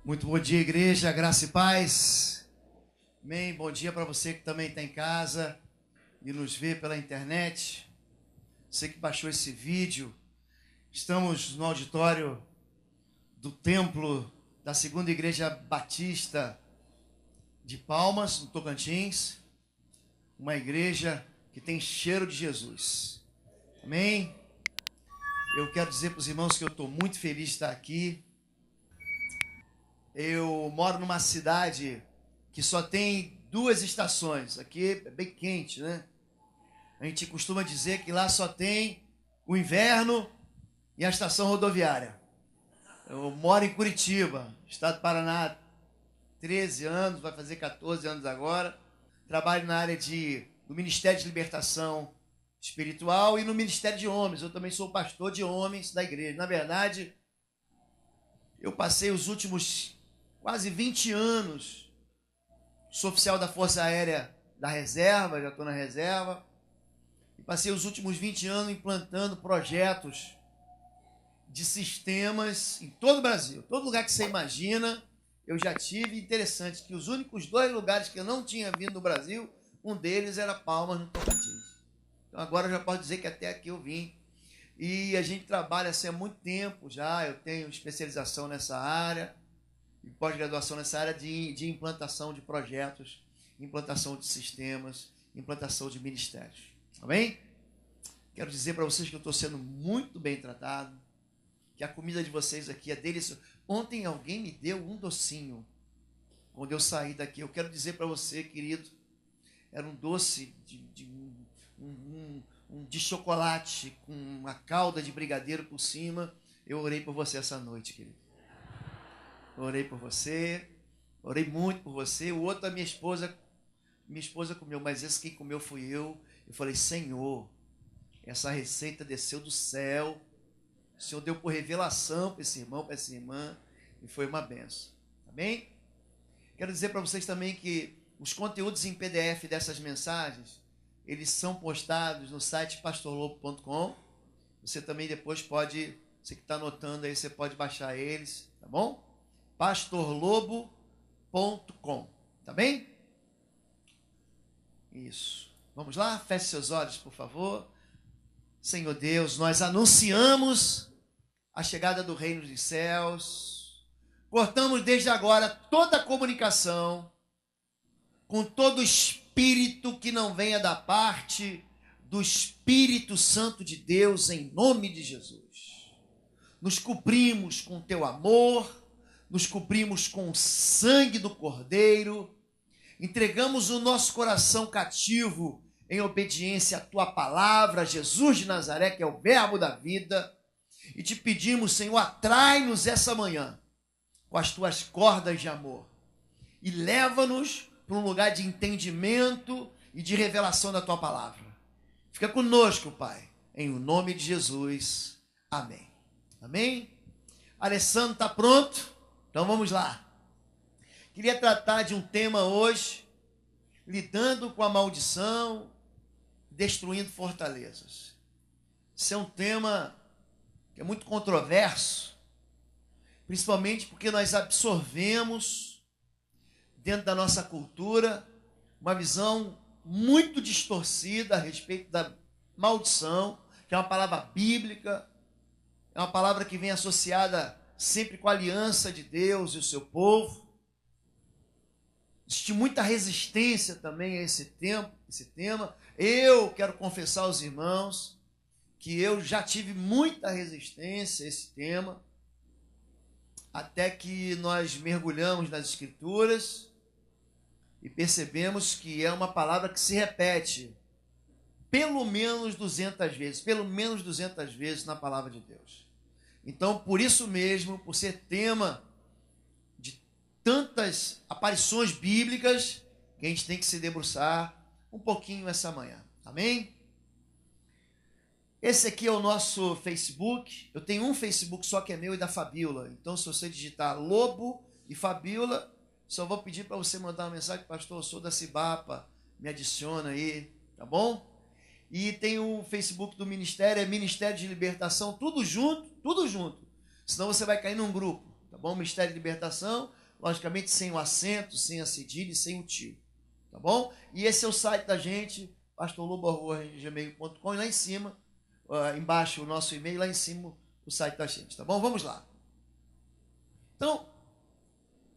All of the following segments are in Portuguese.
Muito bom dia, igreja, graça e paz. Amém. Bom dia para você que também está em casa e nos vê pela internet. Você que baixou esse vídeo. Estamos no auditório do templo da Segunda Igreja Batista de Palmas, no Tocantins. Uma igreja que tem cheiro de Jesus. Amém. Eu quero dizer para os irmãos que eu estou muito feliz de estar aqui. Eu moro numa cidade que só tem 2 estações. Aqui é bem quente, né? A gente costuma dizer que lá só tem o inverno e a estação rodoviária. Eu moro em Curitiba, estado do Paraná, 13 anos, vai fazer 14 anos agora. Trabalho na área do Ministério de Libertação Espiritual e no Ministério de Homens. Eu também sou pastor de homens da igreja. Na verdade, eu passei os últimos quase 20 anos, sou oficial da Força Aérea da Reserva, já estou na reserva, e passei os últimos 20 anos implantando projetos de sistemas em todo o Brasil. Todo lugar que você imagina, eu já tive. Interessante que os únicos 2 lugares que eu não tinha vindo no Brasil, um deles era Palmas, no Tocantins. Então agora eu já posso dizer que até aqui eu vim. E a gente trabalha assim há muito tempo já, eu tenho especialização nessa área, e pós-graduação nessa área de implantação de projetos, implantação de sistemas, implantação de ministérios. Amém? Quero dizer para vocês que eu estou sendo muito bem tratado, que a comida de vocês aqui é deliciosa. Ontem alguém me deu um docinho, quando eu saí daqui. Eu quero dizer para você, querido, era um doce de chocolate com uma calda de brigadeiro por cima. Eu orei por você essa noite, querido. Orei por você, orei muito por você. O outro, minha esposa comeu, mas esse quem comeu fui eu. Eu falei: Senhor, essa receita desceu do céu, o Senhor deu por revelação para esse irmão, para essa irmã, e foi uma benção. Amém? Quero dizer para vocês também que os conteúdos em PDF dessas mensagens, eles são postados no site pastorlobo.com. Você também depois pode, você que está anotando aí, você pode baixar eles, tá bom? pastorlobo.com, tá bem? Isso. Vamos lá? Feche seus olhos, por favor. Senhor Deus, nós anunciamos a chegada do reino dos céus. Cortamos desde agora toda a comunicação com todo espírito que não venha da parte do Espírito Santo de Deus, em nome de Jesus. Nos cobrimos com teu amor, nos cobrimos com o sangue do Cordeiro, entregamos o nosso coração cativo em obediência à tua palavra, Jesus de Nazaré, que é o verbo da vida, e te pedimos, Senhor, atrai-nos essa manhã com as tuas cordas de amor e leva-nos para um lugar de entendimento e de revelação da tua palavra. Fica conosco, Pai, em o nome de Jesus. Amém. Amém? Alessandro está pronto? Então vamos lá. Queria tratar de um tema hoje, lidando com a maldição, destruindo fortalezas. Esse é um tema que é muito controverso, principalmente porque nós absorvemos dentro da nossa cultura uma visão muito distorcida a respeito da maldição, que é uma palavra bíblica, é uma palavra que vem associada sempre com a aliança de Deus e o seu povo. Existe muita resistência também a esse tema. Eu quero confessar aos irmãos que eu já tive muita resistência a esse tema, até que nós mergulhamos nas Escrituras e percebemos que é uma palavra que se repete pelo menos 200 vezes na palavra de Deus. Então, por isso mesmo, por ser tema de tantas aparições bíblicas, que a gente tem que se debruçar um pouquinho essa manhã. Amém? Esse aqui é o nosso Facebook. Eu tenho um Facebook só que é meu e da Fabíola. Então, se você digitar Lobo e Fabíola, só vou pedir para você mandar uma mensagem: pastor, eu sou da Cibapa, me adiciona aí, tá bom? E tem o Facebook do Ministério, é Ministério de Libertação, tudo junto. Senão você vai cair num grupo. tá bom? Ministério de Libertação, logicamente sem o acento, sem a cedilha e sem o tio, tá bom? E esse é o site da gente, pastorlobo@gmail.com, e lá em cima, embaixo o nosso e-mail, lá em cima o site da gente, tá bom? Vamos lá. Então,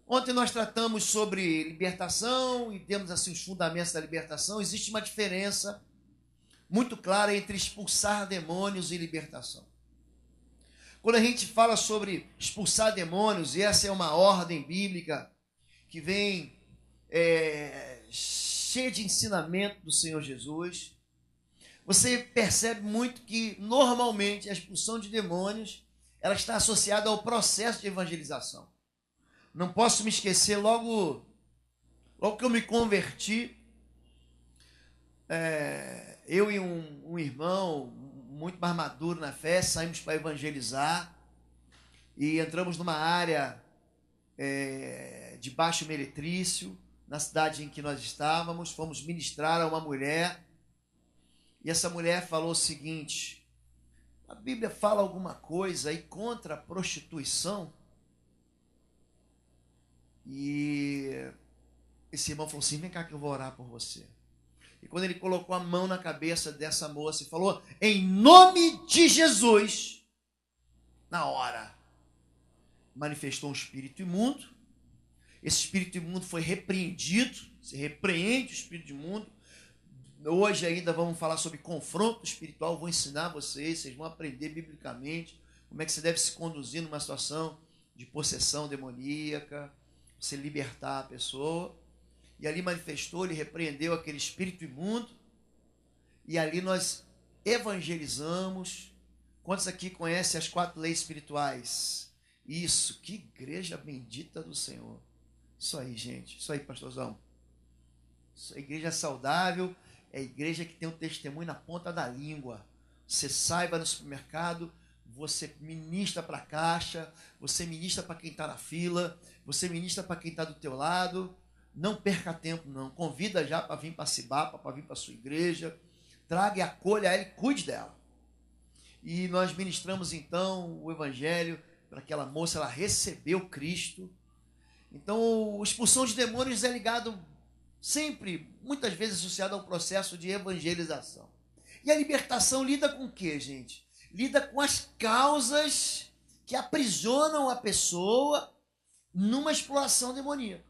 ontem nós tratamos sobre libertação e demos assim os fundamentos da libertação. Existe uma diferença muito clara entre expulsar demônios e libertação. Quando a gente fala sobre expulsar demônios, e essa é uma ordem bíblica que vem cheia de ensinamento do Senhor Jesus, você percebe muito que normalmente a expulsão de demônios ela está associada ao processo de evangelização. Não posso me esquecer, logo que eu me converti, eu e um irmão muito mais maduro na fé, saímos para evangelizar e entramos numa área de baixo meretrício, na cidade em que nós estávamos, fomos ministrar a uma mulher, e essa mulher falou o seguinte: a Bíblia fala alguma coisa aí contra a prostituição? E esse irmão falou assim: vem cá que eu vou orar por você. E quando ele colocou a mão na cabeça dessa moça e falou: em nome de Jesus, na hora, manifestou um espírito imundo. Esse espírito imundo foi repreendido. Se repreende o espírito imundo. Hoje ainda vamos falar sobre confronto espiritual. Vou ensinar vocês vão aprender biblicamente como é que você deve se conduzir numa situação de possessão demoníaca, você libertar a pessoa. E ali manifestou, ele repreendeu aquele espírito imundo. E ali nós evangelizamos. Quantos aqui conhecem as 4 leis espirituais? Isso, que igreja bendita do Senhor. Isso aí, gente. Isso aí, pastorzão. Isso é igreja saudável. É a igreja que tem um testemunho na ponta da língua. Você sai, vai no supermercado, você ministra para a caixa, você ministra para quem está na fila, você ministra para quem está do teu lado. Não perca tempo, não. Convida já para vir para Cibapa, para vir para a sua igreja. Traga e acolha ela e cuide dela. E nós ministramos então o evangelho para aquela moça, ela recebeu Cristo. Então, a expulsão de demônios é ligado sempre, muitas vezes associado ao processo de evangelização. E a libertação lida com o quê, gente? Lida com as causas que aprisionam a pessoa numa exploração demoníaca.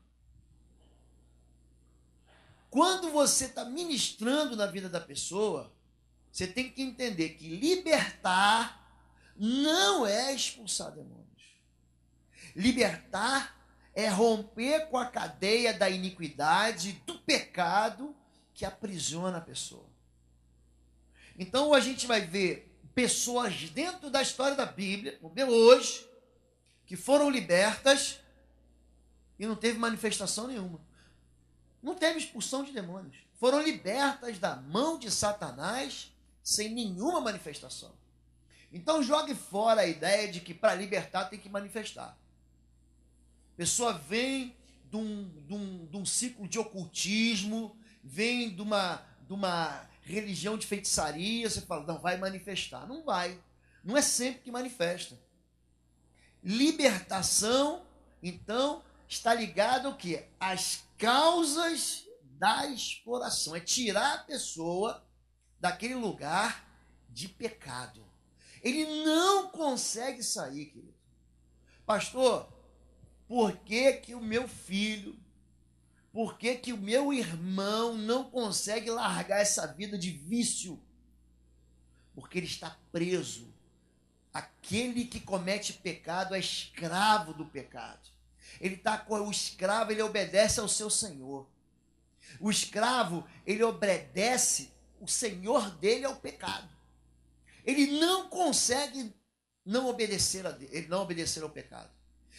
Quando você está ministrando na vida da pessoa, você tem que entender que libertar não é expulsar demônios. Libertar é romper com a cadeia da iniquidade, do pecado que aprisiona a pessoa. Então a gente vai ver pessoas dentro da história da Bíblia, como hoje, que foram libertas e não teve manifestação nenhuma. Não teve expulsão de demônios. Foram libertas da mão de Satanás sem nenhuma manifestação. Então jogue fora a ideia de que para libertar tem que manifestar. A pessoa vem de um ciclo de ocultismo, vem de uma religião de feitiçaria, você fala, não, vai manifestar. Não vai. Não é sempre que manifesta. Libertação, então, está ligado ao quê? As causas da exploração. É tirar a pessoa daquele lugar de pecado. Ele não consegue sair, querido. Pastor, por que que o meu filho, por que que o meu irmão não consegue largar essa vida de vício? Porque ele está preso. Aquele que comete pecado é escravo do pecado. Ele está com o escravo, ele obedece ao seu senhor. O escravo, ele obedece, o senhor dele é o pecado. Ele não consegue não obedecer ao pecado.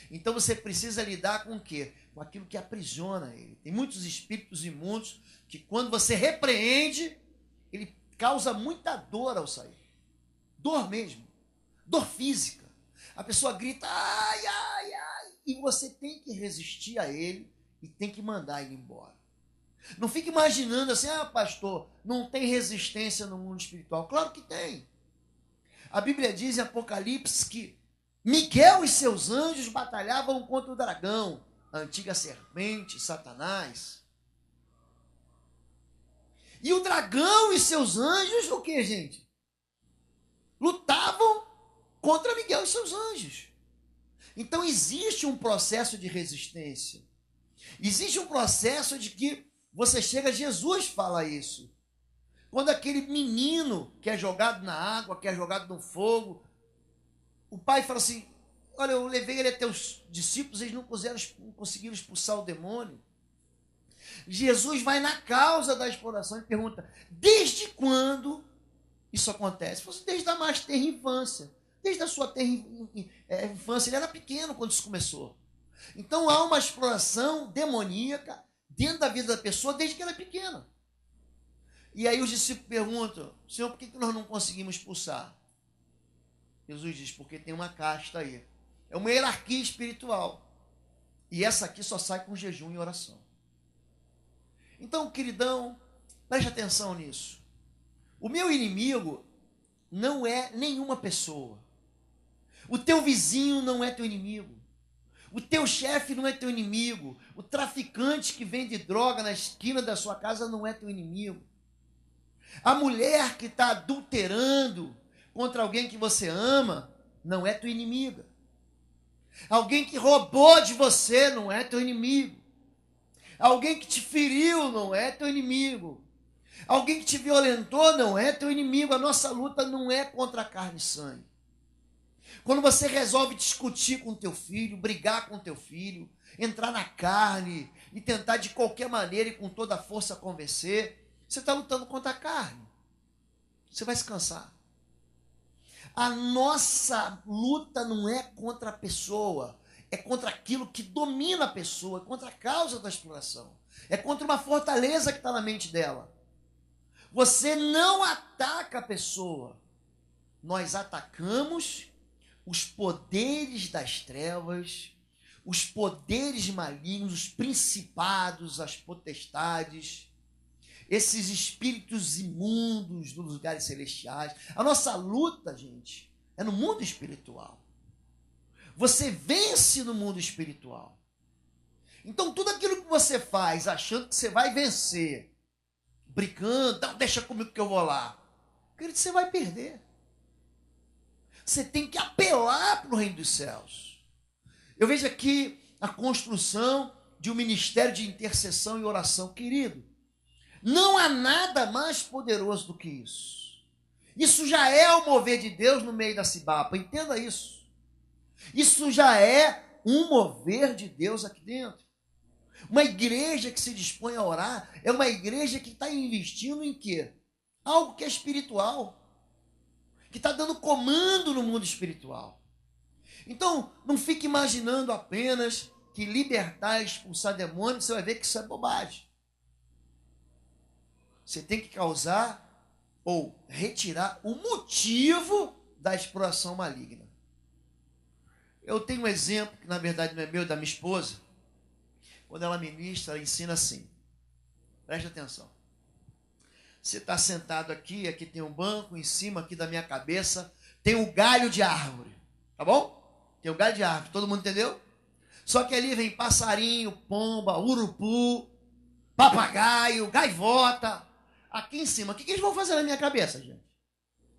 Então você precisa lidar com o quê? Com aquilo que aprisiona ele. Tem muitos espíritos imundos que quando você repreende, ele causa muita dor ao sair. Dor mesmo. Dor física. A pessoa grita, ai, ai, ai. E você tem que resistir a ele e tem que mandar ele embora. Não fique imaginando assim, pastor, não tem resistência no mundo espiritual. Claro que tem. A Bíblia diz em Apocalipse que Miguel e seus anjos batalhavam contra o dragão, a antiga serpente, Satanás. E o dragão e seus anjos, o que, gente? Lutavam contra Miguel e seus anjos. Então existe um processo de resistência. Existe um processo de que você chega, Jesus fala isso. Quando aquele menino que é jogado na água, que é jogado no fogo, o pai fala assim, olha, eu levei ele até os discípulos, eles não conseguiram expulsar o demônio. Jesus vai na causa da exploração e pergunta, desde quando isso acontece? Ele fala assim, desde a mais tenra infância. Desde a sua tenra infância, ele era pequeno quando isso começou. Então há uma exploração demoníaca dentro da vida da pessoa desde que ela é pequena. E aí os discípulos perguntam, Senhor, por que nós não conseguimos expulsar? Jesus diz, porque tem uma casta aí. É uma hierarquia espiritual. E essa aqui só sai com jejum e oração. Então, queridão, preste atenção nisso. O meu inimigo não é nenhuma pessoa. O teu vizinho não é teu inimigo. O teu chefe não é teu inimigo. O traficante que vende droga na esquina da sua casa não é teu inimigo. A mulher que está adulterando contra alguém que você ama não é tua inimiga. Alguém que roubou de você não é teu inimigo. Alguém que te feriu não é teu inimigo. Alguém que te violentou não é teu inimigo. A nossa luta não é contra a carne e sangue. Quando você resolve discutir com teu filho, brigar com teu filho, entrar na carne e tentar de qualquer maneira e com toda a força convencer, você está lutando contra a carne. Você vai se cansar. A nossa luta não é contra a pessoa, é contra aquilo que domina a pessoa, é contra a causa da exploração, é contra uma fortaleza que está na mente dela. Você não ataca a pessoa, nós atacamos os poderes das trevas, os poderes malignos, os principados, as potestades, esses espíritos imundos dos lugares celestiais. A nossa luta, gente, é no mundo espiritual. Você vence no mundo espiritual. Então, tudo aquilo que você faz achando que você vai vencer, brincando, não, deixa comigo que eu vou lá, querido, você vai perder. Você tem que apelar para o reino dos céus. Eu vejo aqui a construção de um ministério de intercessão e oração, querido. Não há nada mais poderoso do que isso. Isso já é o mover de Deus no meio da Cibapa, entenda isso. Isso já é um mover de Deus aqui dentro. Uma igreja que se dispõe a orar é uma igreja que está investindo em quê? Algo que é espiritual, que está dando comando no mundo espiritual. Então, não fique imaginando apenas que libertar e expulsar demônios, você vai ver que isso é bobagem. Você tem que causar ou retirar o motivo da exploração maligna. Eu tenho um exemplo, que na verdade não é meu, é da minha esposa. Quando ela ministra, ela ensina assim. Preste atenção. Você está sentado aqui, aqui tem um banco, em cima aqui da minha cabeça tem um galho de árvore. Tá bom? Tem um galho de árvore, todo mundo entendeu? Só que ali vem passarinho, pomba, urupu, papagaio, gaivota. Aqui em cima, o que eles vão fazer na minha cabeça, gente?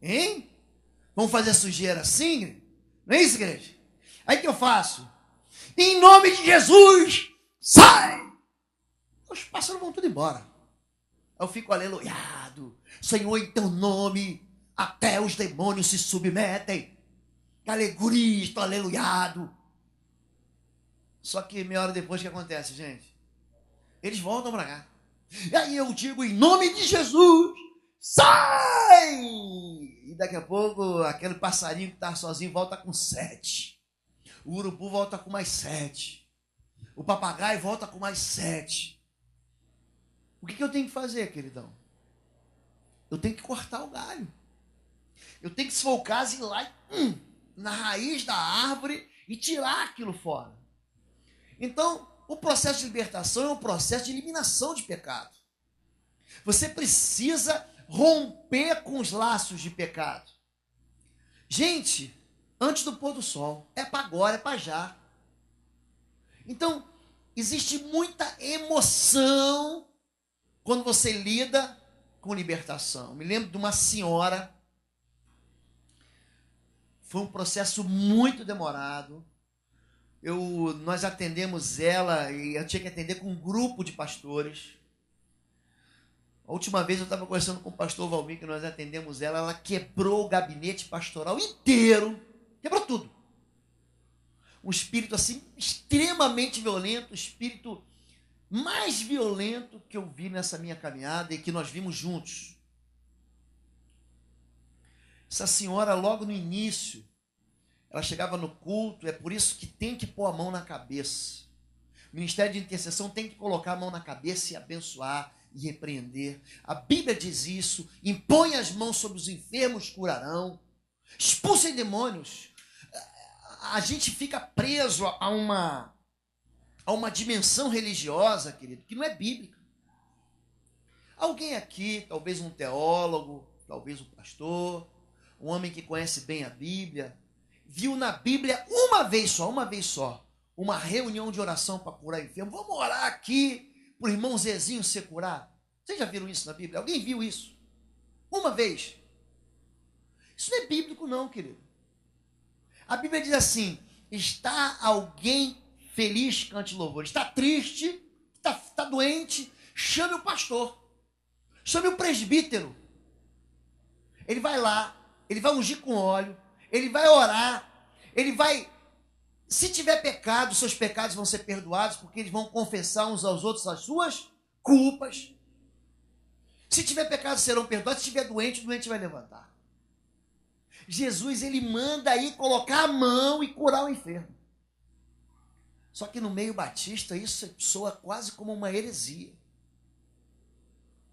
Hein? Vão fazer sujeira assim? Não é isso, igreja? Aí o que eu faço? Em nome de Jesus, sai! Os pássaros vão tudo embora. Eu fico aleluiado. Senhor, em teu nome, até os demônios se submetem. Que alegria, estou aleluiado. Só que meia hora depois, o que acontece, gente? Eles voltam para cá. E aí eu digo, em nome de Jesus, sai! E daqui a pouco, aquele passarinho que está sozinho volta com 7. O urubu volta com mais 7. O papagaio volta com mais 7. O que eu tenho que fazer, queridão? Eu tenho que cortar o galho. Eu tenho que, se for o caso, ir lá na raiz da árvore e tirar aquilo fora. Então, o processo de libertação é um processo de eliminação de pecado. Você precisa romper com os laços de pecado. Gente, antes do pôr do sol. É para agora, é para já. Então, existe muita emoção quando você lida com libertação. Me lembro de uma senhora, foi um processo muito demorado. Nós atendemos ela e eu tinha que atender com um grupo de pastores. A última vez eu estava conversando com o pastor Valmir, que nós atendemos ela, ela quebrou o gabinete pastoral inteiro, quebrou tudo. Um espírito assim extremamente violento, o espírito mais violento que eu vi nessa minha caminhada e que nós vimos juntos. Essa senhora, logo no início, ela chegava no culto, é por isso que tem que pôr a mão na cabeça. O ministério de intercessão tem que colocar a mão na cabeça e abençoar e repreender. A Bíblia diz isso: impõe as mãos sobre os enfermos, curarão, expulsem demônios. A gente fica preso a uma dimensão religiosa, querido, que não é bíblica. Alguém aqui, talvez um teólogo, talvez um pastor, um homem que conhece bem a Bíblia, viu na Bíblia uma vez só, uma reunião de oração para curar enfermo. Vamos orar aqui para o irmão Zezinho ser curado. Vocês já viram isso na Bíblia? Alguém viu isso? Uma vez. Isso não é bíblico não, querido. A Bíblia diz assim: está alguém feliz, cante louvor. Está triste, está doente, chame o pastor. Chame o presbítero. Ele vai lá, ele vai ungir com óleo, ele vai orar, ele vai... Se tiver pecado, seus pecados vão ser perdoados, porque eles vão confessar uns aos outros as suas culpas. Se tiver pecado, serão perdoados. Se tiver doente, o doente vai levantar. Jesus, ele manda aí colocar a mão e curar o enfermo. Só que no meio batista, isso soa quase como uma heresia.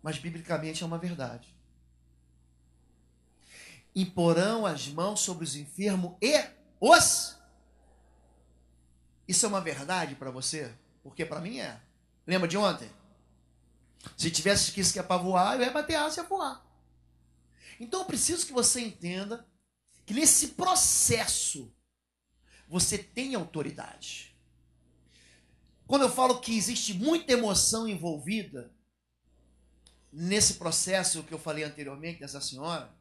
Mas biblicamente é uma verdade. Imporão as mãos sobre os enfermos e os... Isso é uma verdade para você? Porque para mim é. Lembra de ontem? Se tivesse que isso é para voar, eu ia bater asa e ia voar. Então eu preciso que você entenda que nesse processo você tem autoridade. Quando eu falo que existe muita emoção envolvida nesse processo que eu falei anteriormente dessa senhora,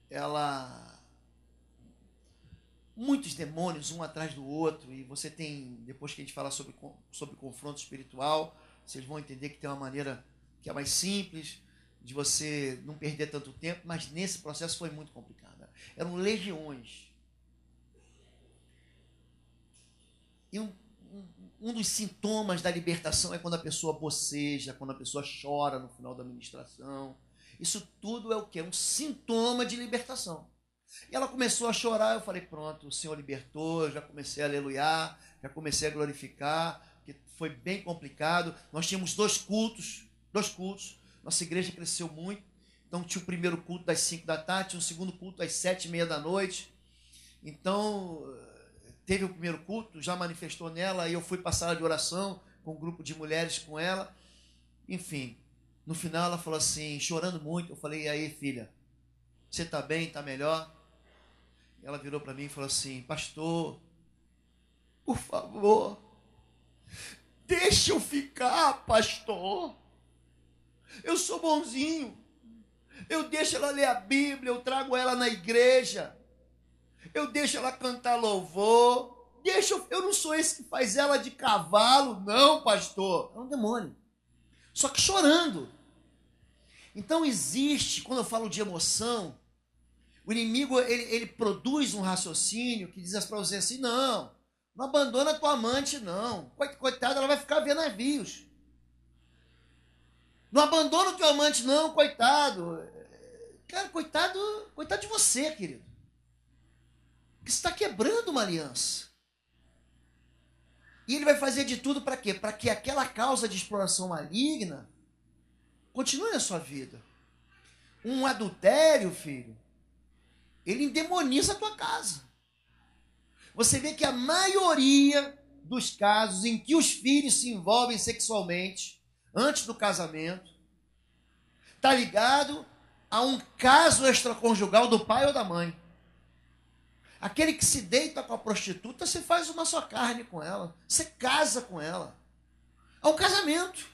ela... muitos demônios, um atrás do outro, e você tem, depois que a gente falar sobre confronto espiritual, vocês vão entender que tem uma maneira que é mais simples, de você não perder tanto tempo, mas nesse processo foi muito complicado. Eram legiões. E um dos sintomas da libertação é quando a pessoa boceja, quando a pessoa chora no final da ministração. Isso tudo é o quê? Um sintoma de libertação. E ela começou a chorar, eu falei, pronto, o Senhor libertou, eu já comecei a aleluiar, já comecei a glorificar, que foi bem complicado. Nós tínhamos dois cultos, nossa igreja cresceu muito, então tinha o primeiro culto das 5 da tarde, tinha o segundo culto às 7h30 da noite, então teve o primeiro culto, já manifestou nela, aí eu fui para a sala de oração com um grupo de mulheres com ela, enfim, no final ela falou assim, chorando muito, eu falei, e aí filha, você está bem, está melhor? Ela virou para mim e falou assim, pastor, por favor, deixa eu ficar, pastor. Eu sou bonzinho. Eu deixo ela ler a Bíblia, eu trago ela na igreja. Eu deixo ela cantar louvor. Eu não sou esse que faz ela de cavalo, não, pastor. É um demônio. Só que chorando. Então existe, quando eu falo de emoção, o inimigo, ele produz um raciocínio que diz para você assim, não abandona tua amante, não. Coitada, ela vai ficar vendo navios. Não abandona o teu amante, não, coitado. Cara, coitado de você, querido. Porque você está quebrando uma aliança. E ele vai fazer de tudo para quê? Para que aquela causa de exploração maligna continue na sua vida. Um adultério, filho, ele endemoniza a tua casa. Você vê que a maioria dos casos em que os filhos se envolvem sexualmente antes do casamento está ligado a um caso extraconjugal do pai ou da mãe. Aquele que se deita com a prostituta, você faz uma só carne com ela. Você casa com ela. É um casamento.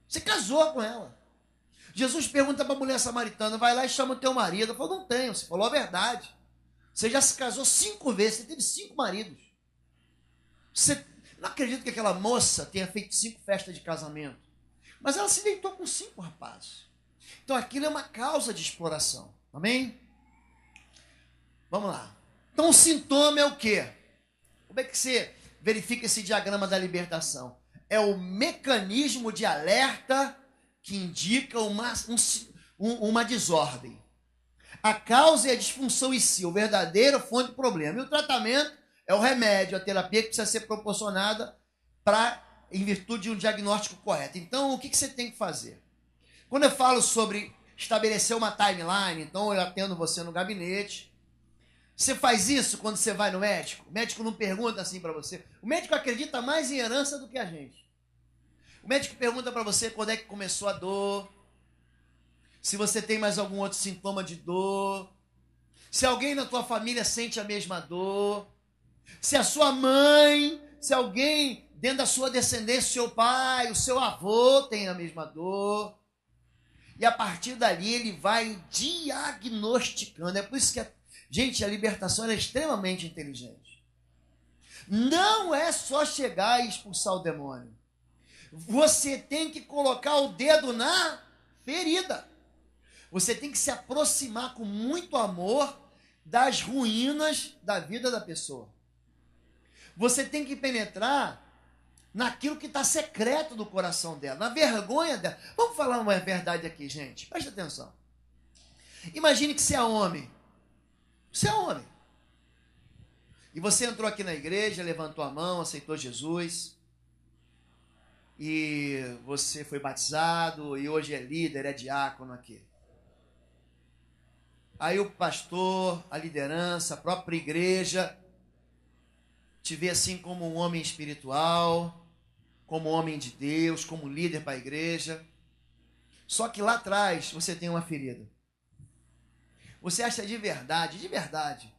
Você casou com ela. Jesus pergunta para a mulher samaritana, vai lá e chama o teu marido. Ela falou, não tenho. Você falou a verdade. Você já se casou 5 vezes, você teve 5 maridos. Você não acredita que aquela moça tenha feito 5 festas de casamento. Mas ela se deitou com 5 rapazes. Então aquilo é uma causa de exploração. Amém? Vamos lá. Então o sintoma é o quê? Como é que você verifica esse diagrama da libertação? É o mecanismo de alerta que indica uma desordem. A causa é a disfunção em si, o verdadeiro fonte do problema. E o tratamento é o remédio, a terapia que precisa ser proporcionada em virtude de um diagnóstico correto. Então, o que você tem que fazer? Quando eu falo sobre estabelecer uma timeline, então eu atendo você no gabinete. Você faz isso quando você vai no médico? O médico não pergunta assim para você. O médico acredita mais em herança do que a gente. O médico pergunta para você quando é que começou a dor, se você tem mais algum outro sintoma de dor, se alguém na tua família sente a mesma dor, se a sua mãe, se alguém dentro da sua descendência, o seu pai, o seu avô tem a mesma dor. E a partir dali ele vai diagnosticando. É por isso que, gente, a libertação é extremamente inteligente. Não é só chegar e expulsar o demônio. Você tem que colocar o dedo na ferida. Você tem que se aproximar com muito amor das ruínas da vida da pessoa. Você tem que penetrar naquilo que está secreto do coração dela, na vergonha dela. Vamos falar uma verdade aqui, gente. Presta atenção. Imagine que você é homem. Você é homem. E você entrou aqui na igreja, levantou a mão, aceitou Jesus. E você foi batizado e hoje é líder, é diácono aqui. Aí o pastor, a liderança, a própria igreja te vê assim como um homem espiritual, como homem de Deus, como líder para a igreja. Só que lá atrás você tem uma ferida. Você acha de verdade,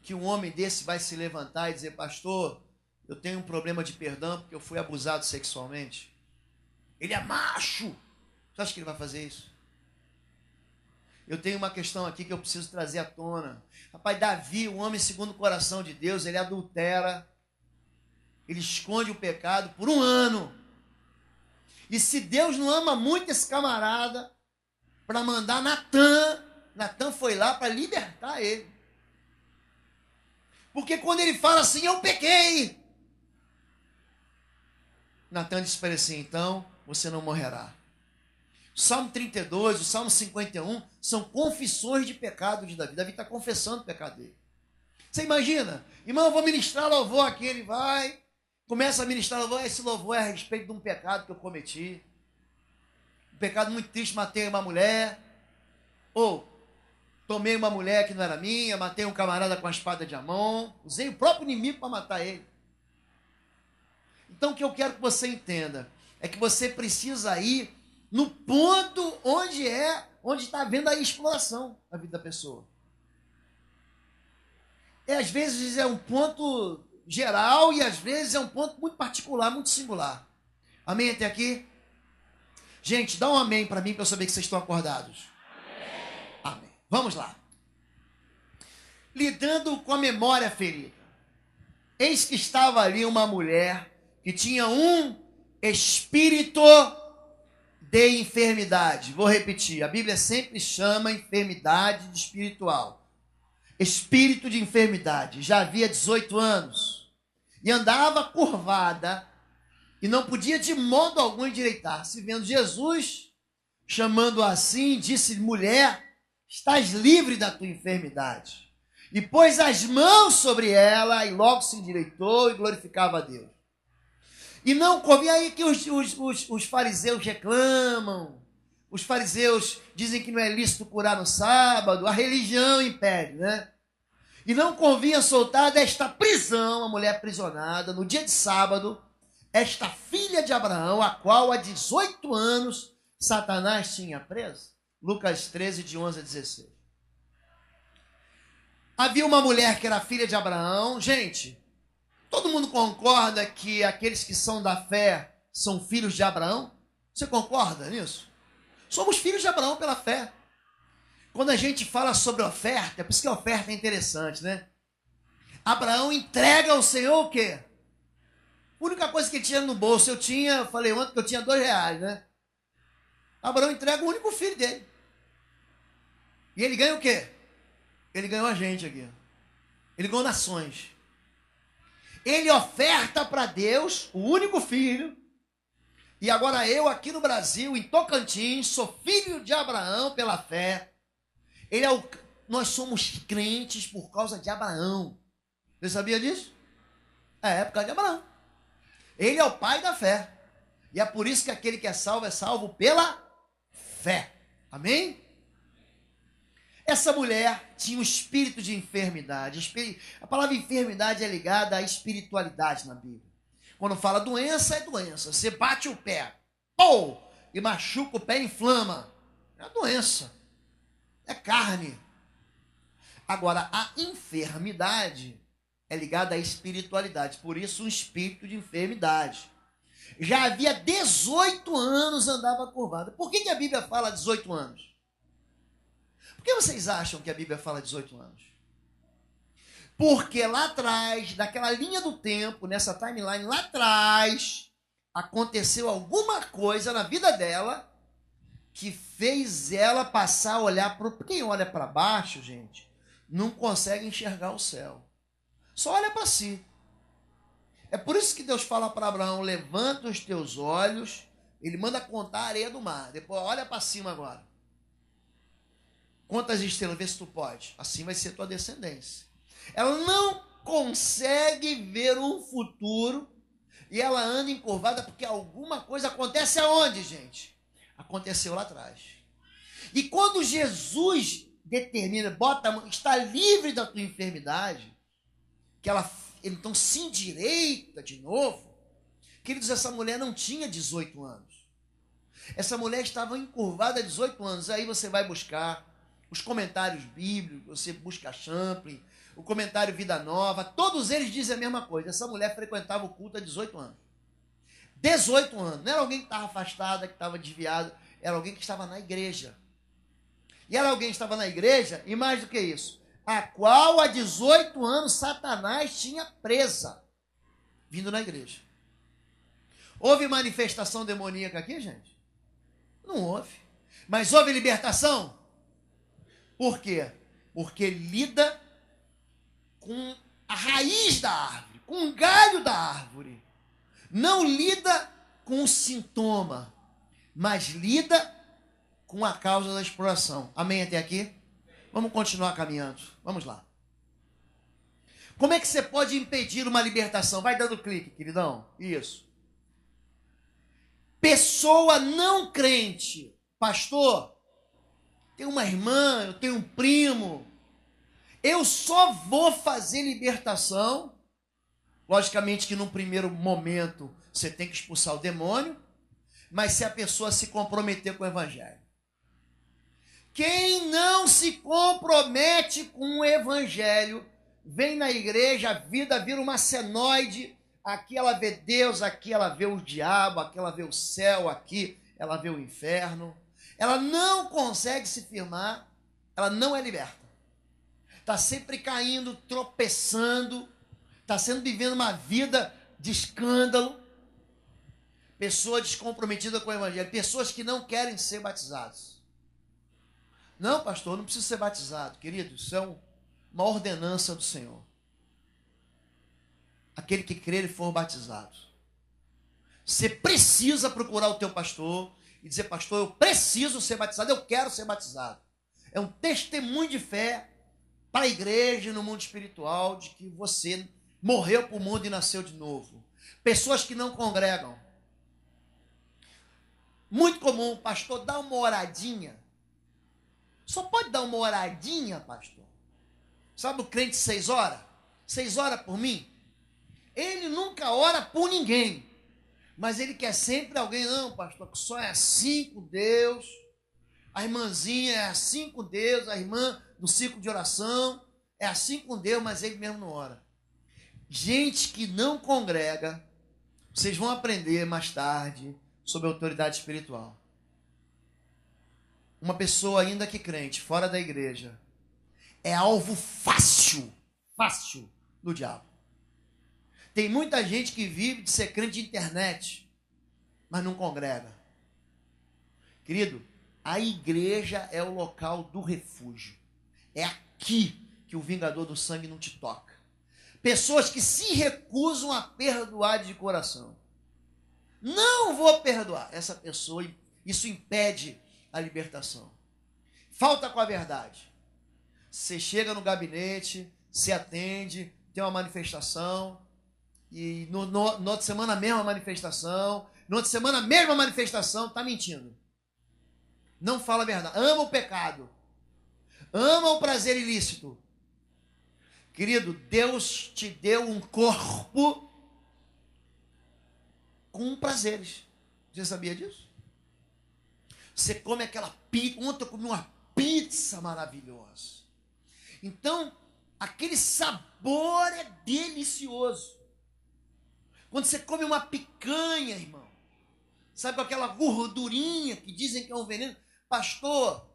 que um homem desse vai se levantar e dizer, pastor, eu tenho um problema de perdão porque eu fui abusado sexualmente? Ele é macho. Você acha que ele vai fazer isso? Eu tenho uma questão aqui que eu preciso trazer à tona. Rapaz, Davi, um homem segundo o coração de Deus, ele adultera, ele esconde o pecado por 1 ano. E se Deus não ama muito esse camarada, para mandar Natan foi lá para libertar ele. Porque quando ele fala assim, eu pequei, Natan disse para ele assim, então você não morrerá. O Salmo 32, o Salmo 51 são confissões de pecado de Davi. Davi está confessando o pecado dele. Você imagina? Irmão, eu vou ministrar louvor aqui. Ele vai, começa a ministrar louvor. Esse louvor é a respeito de um pecado que eu cometi. Um pecado muito triste, matei uma mulher. Ou tomei uma mulher que não era minha, matei um camarada com a espada de Amon. Usei o próprio inimigo para matar ele. Então o que eu quero que você entenda é que você precisa ir no ponto onde está havendo a exploração da vida da pessoa. Às vezes é um ponto geral e às vezes é um ponto muito particular, muito singular. Amém até aqui? Gente, dá um amém para mim para eu saber que vocês estão acordados. Amém. Vamos lá. Lidando com a memória ferida. Eis que estava ali uma mulher que tinha um espírito de enfermidade. Vou repetir, a Bíblia sempre chama enfermidade de espiritual. Espírito de enfermidade. Já havia 18 anos. E andava curvada e não podia de modo algum endireitar-se. Vendo Jesus, chamando assim, disse, mulher, estás livre da tua enfermidade. E pôs as mãos sobre ela e logo se endireitou e glorificava a Deus. E não convém aí que os fariseus reclamam. Os fariseus dizem que não é lícito curar no sábado. A religião impede, né? E não convinha soltar desta prisão, a mulher aprisionada, no dia de sábado, esta filha de Abraão, a qual há 18 anos Satanás tinha preso. Lucas 13, de 11 a 16. Havia uma mulher que era filha de Abraão. Gente, todo mundo concorda que aqueles que são da fé são filhos de Abraão? Você concorda nisso? Somos filhos de Abraão pela fé. Quando a gente fala sobre oferta, é por isso que a oferta é interessante, né? Abraão entrega ao Senhor o quê? A única coisa que ele tinha no bolso, eu falei ontem que eu tinha R$2, né? Abraão entrega o único filho dele. E ele ganha o quê? Ele ganhou a gente aqui. Ele ganhou nações. Ele oferta para Deus o único filho. E agora eu aqui no Brasil, em Tocantins, sou filho de Abraão pela fé. Nós somos crentes por causa de Abraão. Você sabia disso? É por causa de Abraão. Ele é o pai da fé. E é por isso que aquele que é salvo pela fé. Amém? Essa mulher tinha um espírito de enfermidade. A palavra enfermidade é ligada à espiritualidade na Bíblia. Quando fala doença, é doença. Você bate o pé, e machuca o pé e inflama. É doença. É carne. Agora, a enfermidade é ligada à espiritualidade. Por isso, um espírito de enfermidade. Já havia 18 anos andava curvada. Por que a Bíblia fala 18 anos? Por que vocês acham que a Bíblia fala 18 anos? Porque lá atrás, naquela linha do tempo, nessa timeline, lá atrás, aconteceu alguma coisa na vida dela que fez ela passar a olhar para... Quem olha para baixo, gente, não consegue enxergar o céu. Só olha para si. É por isso que Deus fala para Abraão, levanta os teus olhos, ele manda contar a areia do mar. Depois olha para cima agora. Quantas estrelas? Vê se tu pode. Assim vai ser tua descendência. Ela não consegue ver um futuro e ela anda encurvada porque alguma coisa acontece aonde, gente? Aconteceu lá atrás. E quando Jesus determina, está livre da tua enfermidade, que ela então se endireita de novo. Queridos, essa mulher não tinha 18 anos. Essa mulher estava encurvada há 18 anos. Aí você vai buscar os comentários bíblicos, você busca Champlin, o comentário Vida Nova, todos eles dizem a mesma coisa. Essa mulher frequentava o culto há 18 anos. 18 anos. Não era alguém que estava afastada, que estava desviado, era alguém que estava na igreja. E era alguém que estava na igreja, e mais do que isso, a qual há 18 anos Satanás tinha presa, vindo na igreja. Houve manifestação demoníaca aqui, gente? Não houve. Mas houve libertação? Por quê? Porque lida com a raiz da árvore, com o galho da árvore. Não lida com o sintoma, mas lida com a causa da exploração. Amém até aqui? Vamos continuar caminhando. Vamos lá. Como é que você pode impedir uma libertação? Vai dando clique, queridão. Isso. Pessoa não crente. Pastor, tem uma irmã, eu tenho um primo. Eu só vou fazer libertação. Logicamente que num primeiro momento você tem que expulsar o demônio. Mas se a pessoa se comprometer com o evangelho. Quem não se compromete com o evangelho, vem na igreja, a vida vira uma senoide. Aqui ela vê Deus, aqui ela vê o diabo, aqui ela vê o céu, aqui ela vê o inferno. Ela não consegue se firmar, ela não é liberta. Está sempre caindo, tropeçando, está vivendo uma vida de escândalo. Pessoa descomprometida com o evangelho, pessoas que não querem ser batizados. Não, pastor, não preciso ser batizado. Querido, isso é uma ordenança do Senhor. Aquele que crer e for batizado. Você precisa procurar o teu pastor e dizer, pastor, eu preciso ser batizado, eu quero ser batizado. É um testemunho de fé para a igreja e no mundo espiritual de que você morreu para o mundo e nasceu de novo. Pessoas que não congregam. Muito comum, pastor, dá uma oradinha. Só pode dar uma oradinha, pastor. Sabe o crente 6 horas? 6 horas por mim? Ele nunca ora por ninguém. Mas ele quer sempre alguém, não, pastor, que só é assim com Deus. A irmãzinha é assim com Deus, a irmã do ciclo de oração, é assim com Deus, mas ele mesmo não ora. Gente que não congrega, vocês vão aprender mais tarde sobre autoridade espiritual. Uma pessoa ainda que crente, fora da igreja, é alvo fácil do diabo. Tem muita gente que vive de ser crente de internet, mas não congrega. Querido, a igreja é o local do refúgio. É aqui que o vingador do sangue não te toca. Pessoas que se recusam a perdoar de coração. Não vou perdoar essa pessoa. Isso impede a libertação. Falta com a verdade. Você chega no gabinete, se atende, tem uma manifestação, e no outra semana a mesma manifestação, no outra semana a mesma manifestação, está mentindo. Não fala a verdade. Ama o pecado. Ama o prazer ilícito. Querido, Deus te deu um corpo com prazeres. Você sabia disso? Você come aquela pizza. Ontem eu comi uma pizza maravilhosa. Então, aquele sabor é delicioso. Quando você come uma picanha, irmão, sabe, com aquela gordurinha que dizem que é um veneno. Pastor,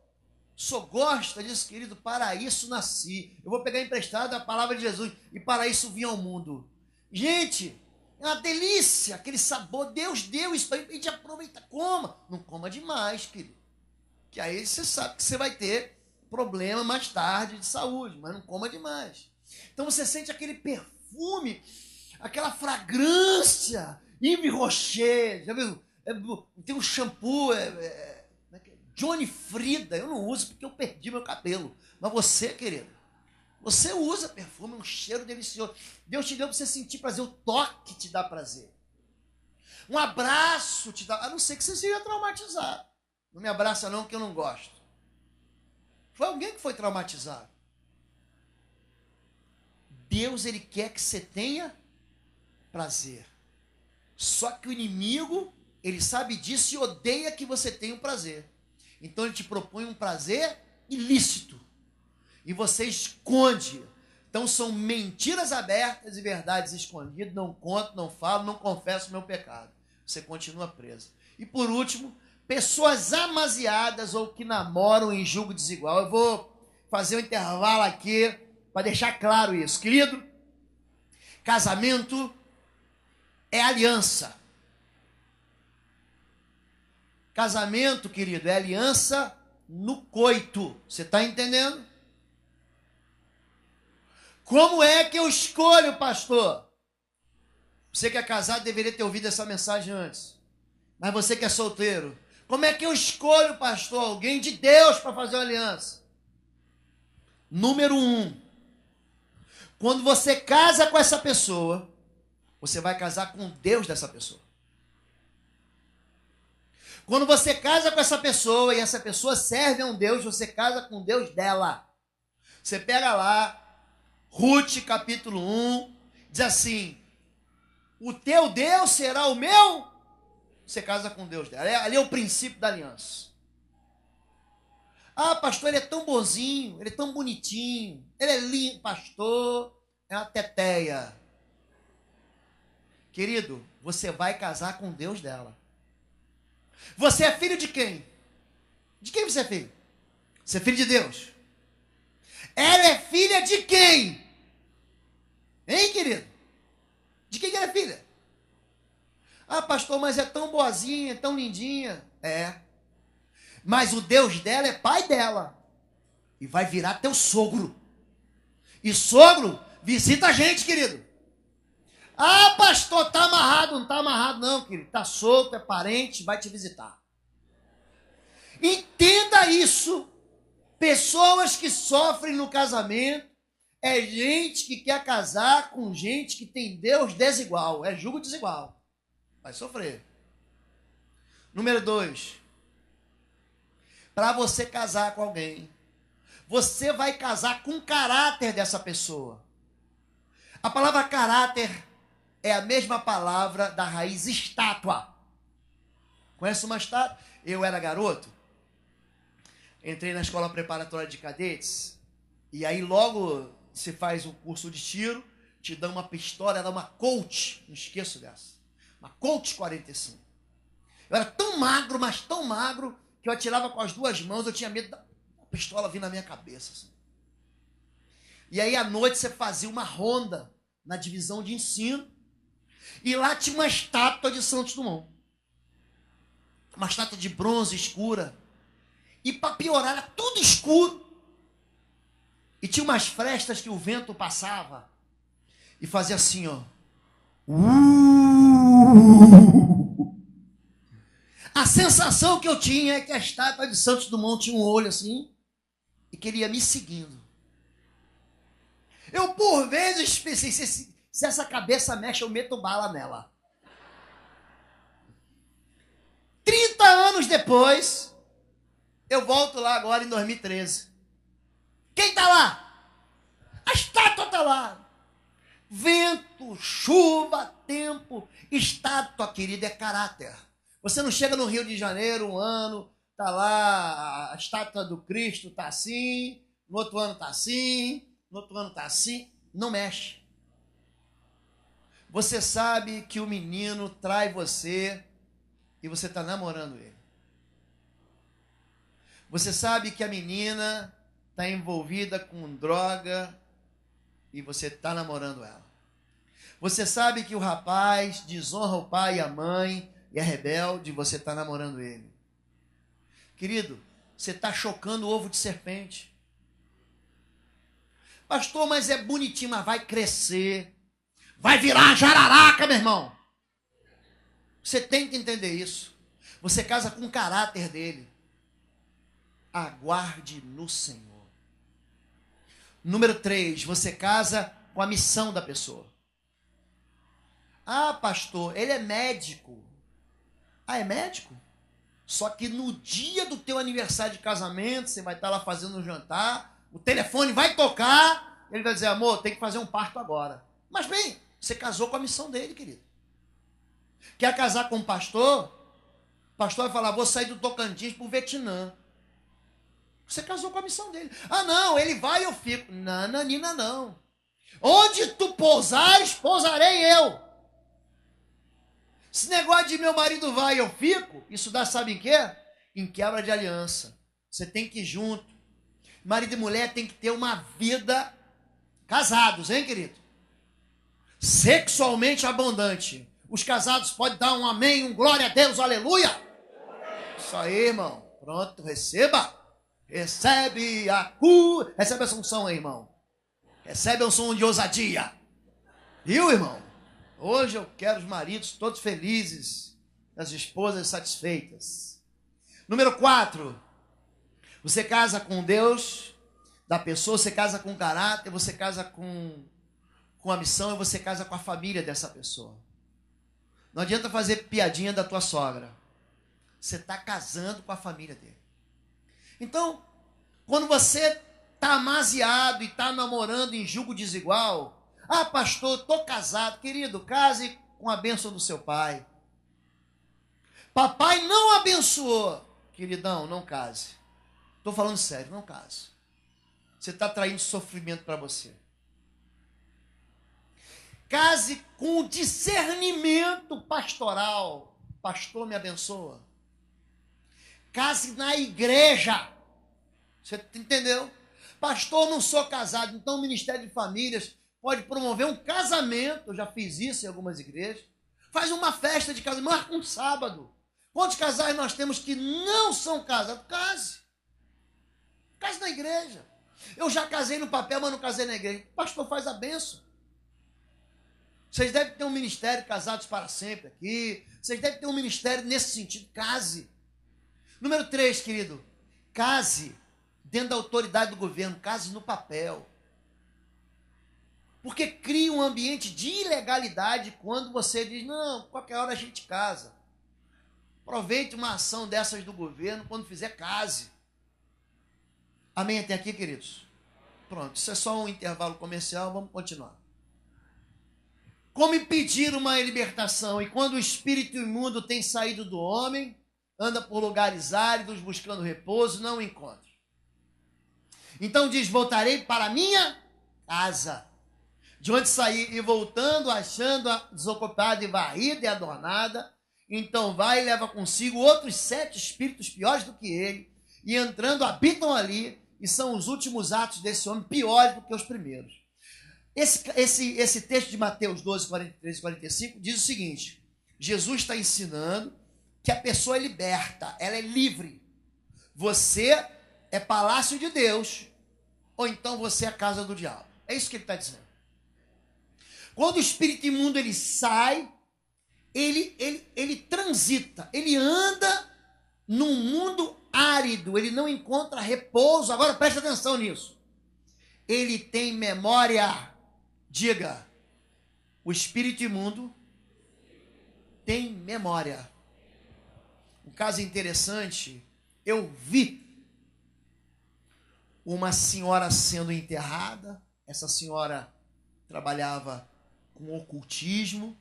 só gosta disso, querido, para isso nasci. Eu vou pegar emprestado a palavra de Jesus e para isso vim ao mundo. Gente, é uma delícia, aquele sabor. Deus deu isso aí, a gente aproveita, coma. Não coma demais, querido. Que aí você sabe que você vai ter problema mais tarde de saúde, mas não coma demais. Então você sente aquele perfume, aquela fragrância, Yves Rocher, já viu? Tem um shampoo, Johnny Frida, eu não uso porque eu perdi meu cabelo. Mas você, querido, você usa perfume, um cheiro delicioso. Deus te deu para você sentir prazer, o toque te dá prazer. Um abraço te dá, a não ser que você seja traumatizado. Não me abraça não, que eu não gosto. Foi alguém que foi traumatizado. Deus, ele quer que você tenha prazer. Só que o inimigo, ele sabe disso e odeia que você tenha um prazer. Então ele te propõe um prazer ilícito. E você esconde. Então são mentiras abertas e verdades escondidas. Não conto, não falo, não confesso o meu pecado. Você continua preso. E por último, pessoas amasiadas ou que namoram em julgo desigual. Eu vou fazer um intervalo aqui para deixar claro isso. Querido, casamento é aliança. Casamento, querido, é aliança no coito. Você está entendendo? Como é que eu escolho, pastor? Você que é casado deveria ter ouvido essa mensagem antes. Mas você que é solteiro, como é que eu escolho, pastor, alguém de Deus para fazer uma aliança? Número 1. Quando você casa com essa pessoa, você vai casar com Deus dessa pessoa. Quando você casa com essa pessoa e essa pessoa serve a um Deus, você casa com o Deus dela. Você pega lá, Ruth capítulo 1, diz assim, o teu Deus será o meu, você casa com o Deus dela. Ali é o princípio da aliança. Ah, pastor, ele é tão bonzinho, ele é tão bonitinho, ele é lindo, pastor, é uma teteia. Querido, você vai casar com o Deus dela. Você é filho de quem? De quem você é filho? Você é filho de Deus. Ela é filha de quem? Hein, querido? De quem que ela é filha? Ah, pastor, mas é tão boazinha, tão lindinha. É. Mas o Deus dela é pai dela. E vai virar teu sogro. E sogro visita a gente, querido. Ah, pastor, tá amarrado. Não tá amarrado não, querido. Tá solto, é parente, vai te visitar. Entenda isso. Pessoas que sofrem no casamento é gente que quer casar com gente que tem Deus desigual. É jugo desigual. Vai sofrer. Número 2. Para você casar com alguém, você vai casar com o caráter dessa pessoa. A palavra caráter é a mesma palavra da raiz estátua. Conhece uma estátua? Eu era garoto, entrei na escola preparatória de cadetes, e aí logo você faz o curso de tiro, te dão uma pistola, era uma Colt, não esqueço dessa. Uma Colt 45. Eu era tão magro, mas tão magro, que eu atirava com as duas mãos, eu tinha medo da pistola vir na minha cabeça. Assim. E aí, à noite, você fazia uma ronda na divisão de ensino, e lá tinha uma estátua de Santos Dumont. Uma estátua de bronze escura. E para piorar, era tudo escuro. E tinha umas frestas que o vento passava e fazia assim, ó. A sensação que eu tinha é que a estátua de Santos Dumont tinha um olho assim e que ele ia me seguindo. Eu, por vezes, pensei, se essa cabeça mexe, eu meto bala nela. 30 anos depois, eu volto lá agora em 2013. Quem tá lá? A estátua tá lá. Vento, chuva, tempo. Estátua, querida, é caráter. Você não chega no Rio de Janeiro um ano, tá lá, a estátua do Cristo tá assim, no outro ano tá assim, no outro ano tá assim. Não mexe. Você sabe que o menino trai você e você está namorando ele. Você sabe que a menina está envolvida com droga e você está namorando ela. Você sabe que o rapaz desonra o pai e a mãe e é rebelde e você está namorando ele. Querido, você está chocando o ovo de serpente. Pastor, mas é bonitinho, mas vai crescer. Vai virar jararaca, meu irmão. Você tem que entender isso. Você casa com o caráter dele. Aguarde no Senhor. Número 3, você casa com a missão da pessoa. Ah, pastor, ele é médico. Ah, é médico? Só que no dia do teu aniversário de casamento, você vai estar lá fazendo um jantar, o telefone vai tocar, ele vai dizer, amor, tem que fazer um parto agora. Mas bem, você casou com a missão dele, querido. Quer casar com um pastor? O pastor vai falar, vou sair do Tocantins para o Vietnã. Você casou com a missão dele. Ah, não, ele vai e eu fico. Nananina, não. Onde tu pousares, pousarei eu. Esse negócio de meu marido vai e eu fico, isso dá, sabe em quê? Em quebra de aliança. Você tem que ir junto. Marido e mulher tem que ter uma vida casados, hein, querido? Sexualmente abundante. Os casados podem dar um amém, um glória a Deus, aleluia. Isso aí, irmão. Pronto, receba. Recebe a cura. Recebe essa unção aí, irmão. Recebe a unção de ousadia. Viu, irmão? Hoje eu quero os maridos todos felizes, as esposas satisfeitas. Número 4. Você casa com Deus da pessoa, você casa com caráter, você casa com a missão e você casa com a família dessa pessoa. Não adianta fazer piadinha da tua sogra. Você está casando com a família dele. Então, quando você está amaziado e está namorando em julgo desigual, ah, pastor, estou casado. Querido, case com a bênção do seu pai. Papai não abençoou. Queridão, não case. Estou falando sério, não case. Você está traindo sofrimento para você. Case com discernimento pastoral. Pastor, me abençoa. Case na igreja. Você entendeu? Pastor, não sou casado. Então o Ministério de Famílias pode promover um casamento. Eu já fiz isso em algumas igrejas. Faz uma festa de casamento. Marca um sábado. Quantos casais nós temos que não são casados? Case. Case na igreja. Eu já casei no papel, mas não casei na igreja. O pastor faz a bênção. Vocês devem ter um ministério casados para sempre aqui. Vocês devem ter um ministério nesse sentido. Case. Número 3, querido. Case dentro da autoridade do governo. Case no papel. Porque cria um ambiente de ilegalidade quando você diz, não, qualquer hora a gente casa. Aproveite uma ação dessas do governo, quando fizer, case. Amém até aqui, queridos? Pronto, isso é só um intervalo comercial, vamos continuar. Como impedir uma libertação? E quando o espírito imundo tem saído do homem, anda por lugares áridos, buscando repouso, não o encontra. Então diz, voltarei para a minha casa. De onde sair e voltando, achando-a desocupada e varrida e adornada, então vai e leva consigo outros 7 espíritos piores do que ele, e entrando habitam ali, e são os últimos atos desse homem piores do que os primeiros. Esse texto de Mateus 12, 43 e 45 diz o seguinte: Jesus está ensinando que a pessoa é liberta, ela é livre. Você é palácio de Deus, ou então você é a casa do diabo. É isso que ele está dizendo. Quando o espírito imundo ele sai, ele transita, ele anda num mundo árido, ele não encontra repouso. Agora preste atenção nisso. Ele tem memória. Diga, o espírito imundo tem memória. Um caso interessante, eu vi uma senhora sendo enterrada. Essa senhora trabalhava com ocultismo.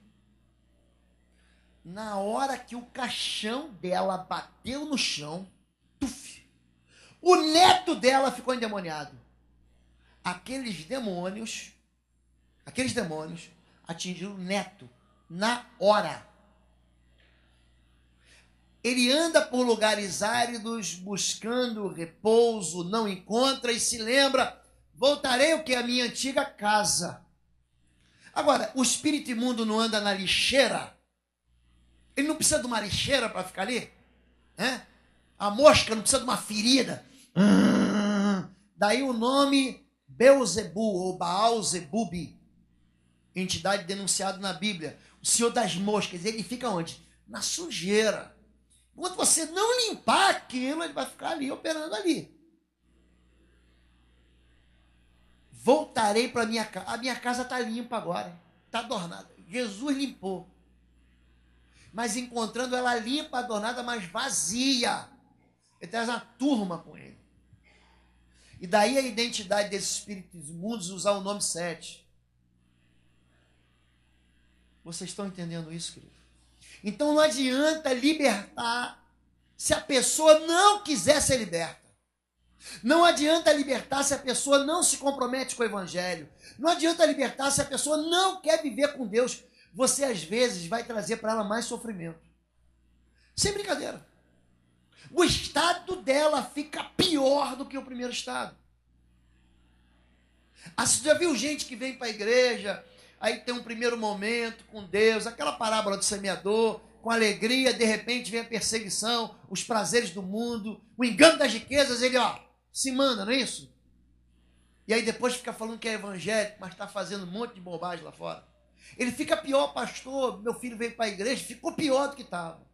Na hora que o caixão dela bateu no chão, tuf, o neto dela ficou endemoniado. Aqueles demônios atingiram o neto na hora. Ele anda por lugares áridos, buscando repouso, não encontra e se lembra: voltarei o que? A minha antiga casa. Agora, o espírito imundo não anda na lixeira? Ele não precisa de uma lixeira para ficar ali? A mosca não precisa de uma ferida? Daí o nome Beuzebu ou Baal-Zebub, entidade denunciada na Bíblia. O senhor das moscas, ele fica onde? Na sujeira. Quando você não limpar aquilo, ele vai ficar ali, operando ali. Voltarei para a minha casa. A minha casa está limpa agora. Está adornada. Jesus limpou. Mas encontrando ela limpa, adornada, mas vazia. Ele traz uma turma com ele. E daí a identidade desses espíritos imundos usar o nome 7. Vocês estão entendendo isso, querido? Então não adianta libertar se a pessoa não quiser ser liberta. Não adianta libertar se a pessoa não se compromete com o evangelho. Não adianta libertar se a pessoa não quer viver com Deus. Você às vezes vai trazer para ela mais sofrimento. Sem brincadeira. O estado dela fica pior do que o primeiro estado. Você já viu gente que vem para a igreja, aí tem um primeiro momento com Deus, aquela parábola do semeador, com alegria, de repente vem a perseguição, os prazeres do mundo, o engano das riquezas, ele se manda, não é isso? E aí depois fica falando que é evangélico, mas está fazendo um monte de bobagem lá fora. Ele fica pior: pastor, meu filho veio para a igreja, ficou pior do que estava.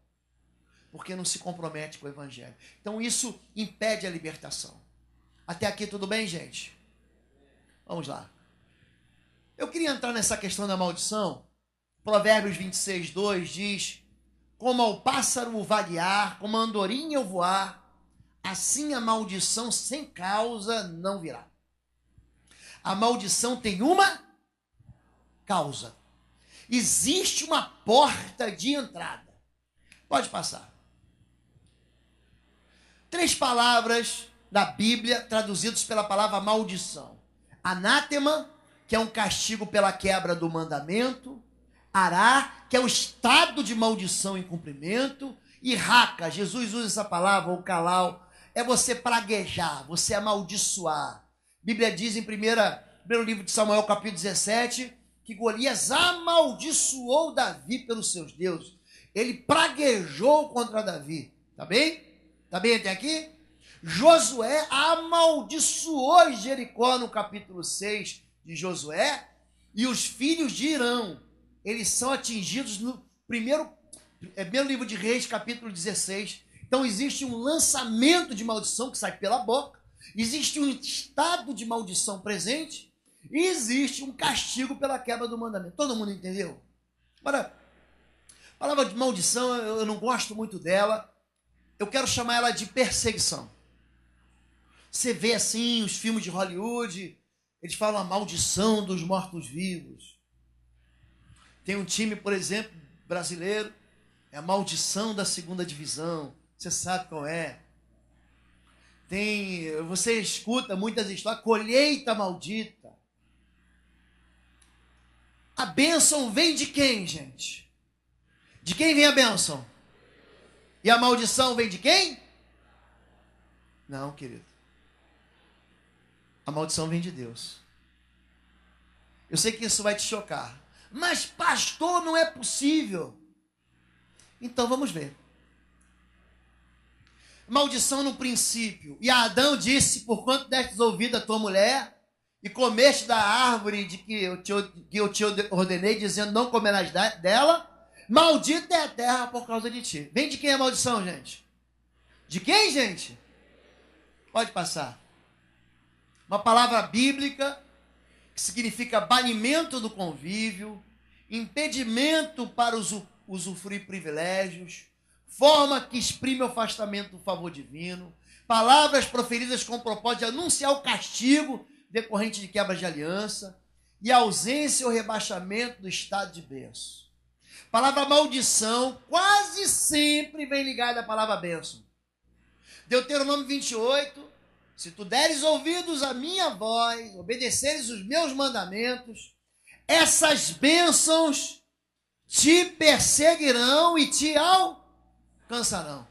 Porque não se compromete com o evangelho. Então isso impede a libertação. Até aqui tudo bem, gente? Vamos lá. Eu queria entrar nessa questão da maldição. Provérbios 26, 2 diz: como ao pássaro o vaguear, como a andorinha o voar, assim a maldição sem causa não virá. A maldição tem uma causa. Existe uma porta de entrada. Pode passar. 3 palavras da Bíblia traduzidas pela palavra maldição: anátema, que é um castigo pela quebra do mandamento; ará, que é o estado de maldição em cumprimento; e raca, Jesus usa essa palavra, ou calau, é você praguejar, você amaldiçoar. A Bíblia diz em primeiro livro de Samuel, capítulo 17, que Golias amaldiçoou Davi pelos seus deuses. Ele praguejou contra Davi. Tá bem? Tá bem até aqui? Josué amaldiçoou Jericó no capítulo 6 de Josué, e os filhos de Irão, eles são atingidos no primeiro livro de Reis, capítulo 16. Então existe um lançamento de maldição que sai pela boca, existe um estado de maldição presente, e existe um castigo pela quebra do mandamento. Todo mundo entendeu? Agora, a palavra de maldição, eu não gosto muito dela. Eu quero chamar ela de perseguição. Você vê assim os filmes de Hollywood, eles falam a maldição dos mortos-vivos. Tem um time, por exemplo, brasileiro, é a maldição da 2ª divisão. Você sabe qual é. Você escuta muitas histórias, colheita maldita. A bênção vem de quem, gente? De quem vem a bênção? E a maldição vem de quem? Não, querido. A maldição vem de Deus. Eu sei que isso vai te chocar. Mas, pastor, não é possível. Então, vamos ver. Maldição no princípio. E Adão disse, porquanto destes ouvido a tua mulher, e comeste da árvore de que eu te ordenei, dizendo, não comerás dela, maldita é a terra por causa de ti. Vem de quem a maldição, gente? De quem, gente? Pode passar. Uma palavra bíblica que significa banimento do convívio, impedimento para usufruir privilégios, forma que exprime o afastamento do favor divino, palavras proferidas com o propósito de anunciar o castigo decorrente de quebra de aliança e ausência ou rebaixamento do estado de bênção. Palavra maldição quase sempre vem ligada à palavra bênção. Deuteronômio 28, se tu deres ouvidos à minha voz, obedeceres os meus mandamentos, essas bênçãos te perseguirão e te alcançarão.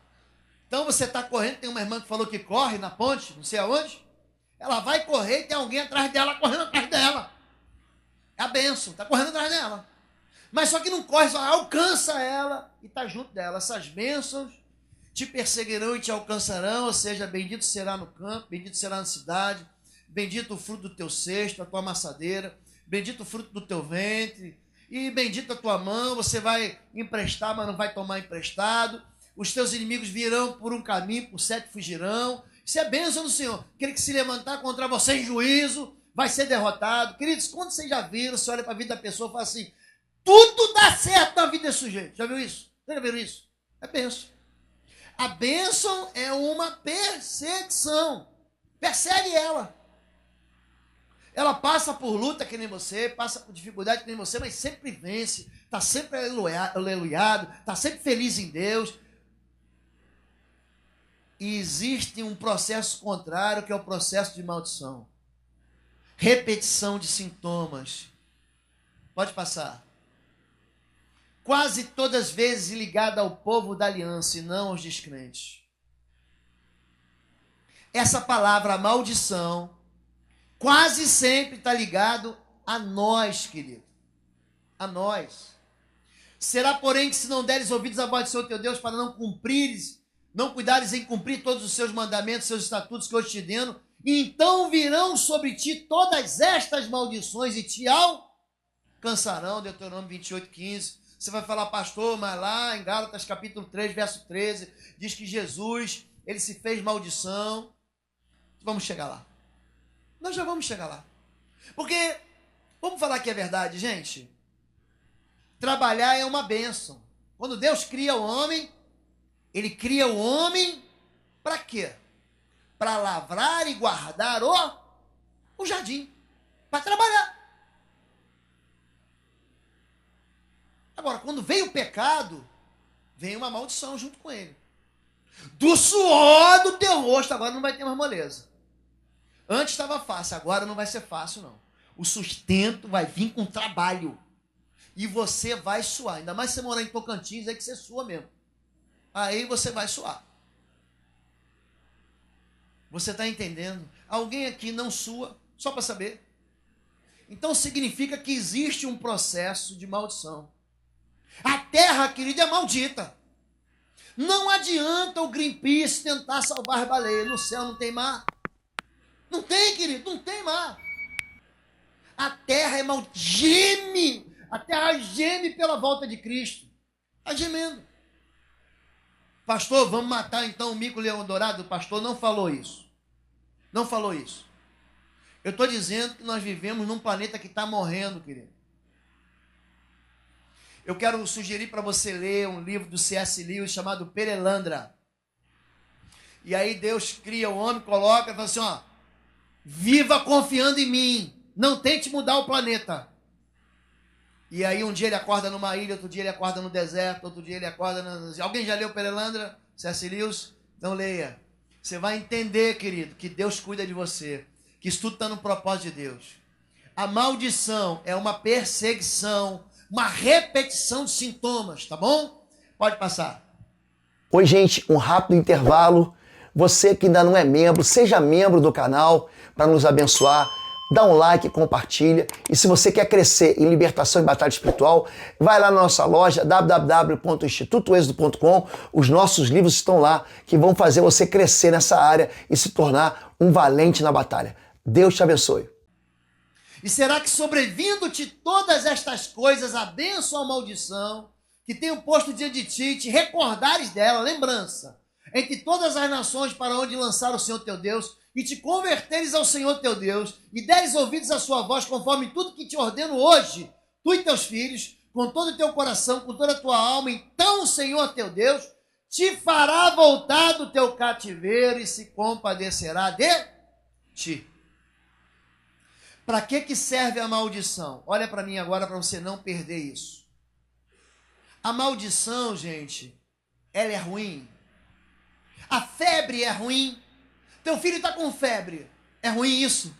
Então você está correndo, tem uma irmã que falou que corre na ponte, não sei aonde, ela vai correr e tem alguém atrás dela, correndo atrás dela. É a bênção, está correndo atrás dela. Mas só que não corre, só alcança ela e está junto dela. Essas bênçãos te perseguirão e te alcançarão, ou seja, bendito será no campo, bendito será na cidade, bendito o fruto do teu cesto, a tua amassadeira, bendito o fruto do teu ventre, e bendita a tua mão, você vai emprestar, mas não vai tomar emprestado, os teus inimigos virão por um caminho, por 7 fugirão. Isso é bênção do Senhor. Aquele que se levantar contra você em juízo vai ser derrotado. Queridos, quando vocês já viram, você olha para a vida da pessoa e fala assim, tudo dá certo na vida desse sujeito. Já viu isso? Já viram isso? É bênção. A bênção é uma perseguição. Persegue ela. Ela passa por luta que nem você, passa por dificuldade que nem você, mas sempre vence. Está sempre aleluiado, está sempre feliz em Deus. E existe um processo contrário, que é o processo de maldição. Repetição de sintomas. Pode passar. Quase todas as vezes ligada ao povo da aliança e não aos descrentes. Essa palavra maldição quase sempre está ligado a nós, querido. A nós. Será, porém, que se não deres ouvidos à voz do Senhor teu Deus para não cumprires, não cuidares em cumprir todos os seus mandamentos, seus estatutos que eu te ordeno, então virão sobre ti todas estas maldições e te alcançarão. Deuteronômio 28, 15. Você vai falar, pastor, mas lá em Gálatas capítulo 3, verso 13, diz que Jesus, ele se fez maldição. Vamos chegar lá. Nós já vamos chegar lá. Porque, vamos falar que é verdade, gente. Trabalhar é uma bênção. Quando Deus cria o homem, ele cria o homem para quê? Para lavrar e guardar o jardim. Para trabalhar. Agora, quando veio o pecado, vem uma maldição junto com ele. Do suor do teu rosto, agora não vai ter mais moleza. Antes estava fácil, agora não vai ser fácil, não. O sustento vai vir com trabalho. E você vai suar. Ainda mais se você morar em Tocantins, é que você sua mesmo. Aí você vai suar. Você está entendendo? Alguém aqui não sua, só para saber. Então significa que existe um processo de maldição. A terra, querida, é maldita. Não adianta o Greenpeace tentar salvar baleias. No céu não tem mar. Não tem, querido, não tem mar. A terra é maldita. Geme. A terra geme pela volta de Cristo. Está gemendo. Pastor, vamos matar então o mico-leão dourado? O pastor não falou isso. Não falou isso. Eu estou dizendo que nós vivemos num planeta que está morrendo, querido. Eu quero sugerir para você ler um livro do C.S. Lewis chamado Perelandra. E aí Deus cria o homem, coloca e fala assim, ó, viva confiando em mim, não tente mudar o planeta. E aí um dia ele acorda numa ilha, outro dia ele acorda no deserto, outro dia ele acorda... Alguém já leu Perelandra? C.S. Lewis? Então leia. Você vai entender, querido, que Deus cuida de você, que isso tudo está no propósito de Deus. A maldição é uma perseguição, uma repetição de sintomas, tá bom? Pode passar. Oi, gente, um rápido intervalo. Você que ainda não é membro, seja membro do canal para nos abençoar. Dá um like, compartilha. E se você quer crescer em libertação e batalha espiritual, vai lá na nossa loja www.institutoexodo.com. Os nossos livros estão lá que vão fazer você crescer nessa área e se tornar um valente na batalha. Deus te abençoe. E será que sobrevindo-te todas estas coisas, a bênção ou a maldição, que tenho posto diante de ti, te recordares dela, lembrança, entre todas as nações para onde lançar o Senhor teu Deus, e te converteres ao Senhor teu Deus, e deres ouvidos à sua voz, conforme tudo que te ordeno hoje, tu e teus filhos, com todo o teu coração, com toda a tua alma, então o Senhor teu Deus te fará voltar do teu cativeiro e se compadecerá de ti. Para que serve a maldição? Olha para mim agora para você não perder isso. A maldição, gente, ela é ruim. A febre é ruim. Teu filho está com febre. É ruim isso?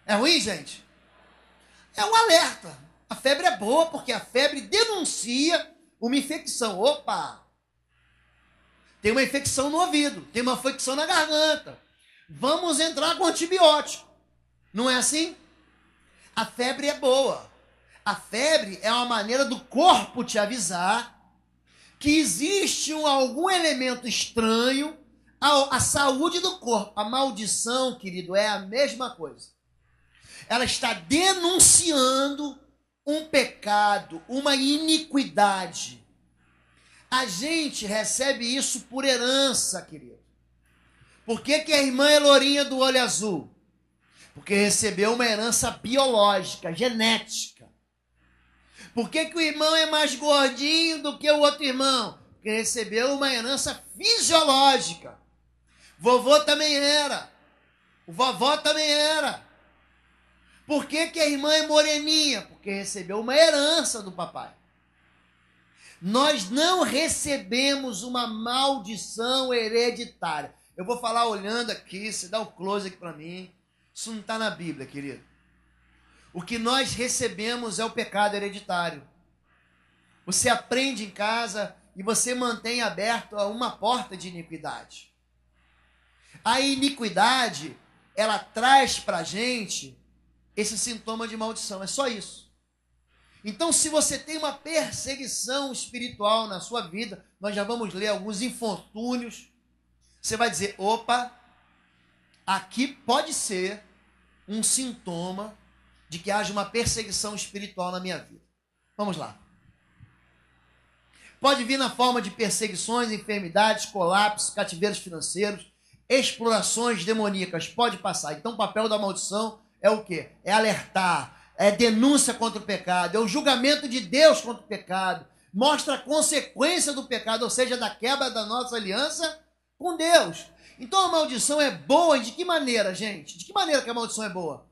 É ruim, gente? É um alerta. A febre é boa porque a febre denuncia uma infecção. Opa! Tem uma infecção no ouvido, tem uma infecção na garganta. Vamos entrar com antibiótico. Não é assim? A febre é boa. A febre é uma maneira do corpo te avisar que existe algum elemento estranho à saúde do corpo. A maldição, querido, é a mesma coisa. Ela está denunciando um pecado, uma iniquidade. A gente recebe isso por herança, querido. Por que a irmã Elorinha do olho azul? Porque recebeu uma herança biológica, genética. Por que o irmão é mais gordinho do que o outro irmão? Porque recebeu uma herança fisiológica. Vovô também era. O vovó também era. Por que a irmã é moreninha? Porque recebeu uma herança do papai. Nós não recebemos uma maldição hereditária. Eu vou falar olhando aqui, você dá o close aqui para mim. Isso não está na Bíblia, querido. O que nós recebemos é o pecado hereditário. Você aprende em casa e você mantém aberto uma porta de iniquidade. A iniquidade, ela traz para a gente esse sintoma de maldição. É só isso. Então, se você tem uma perseguição espiritual na sua vida, nós já vamos ler alguns infortúnios. Você vai dizer, opa, aqui pode ser um sintoma de que haja uma perseguição espiritual na minha vida. Vamos lá. Pode vir na forma de perseguições, enfermidades, colapsos, cativeiros financeiros, explorações demoníacas. Pode passar. Então o papel da maldição é o quê? É alertar, é denúncia contra o pecado, é o julgamento de Deus contra o pecado, mostra a consequência do pecado, ou seja, da quebra da nossa aliança com Deus. Então a maldição é boa de que maneira, gente? De que maneira que a maldição é boa?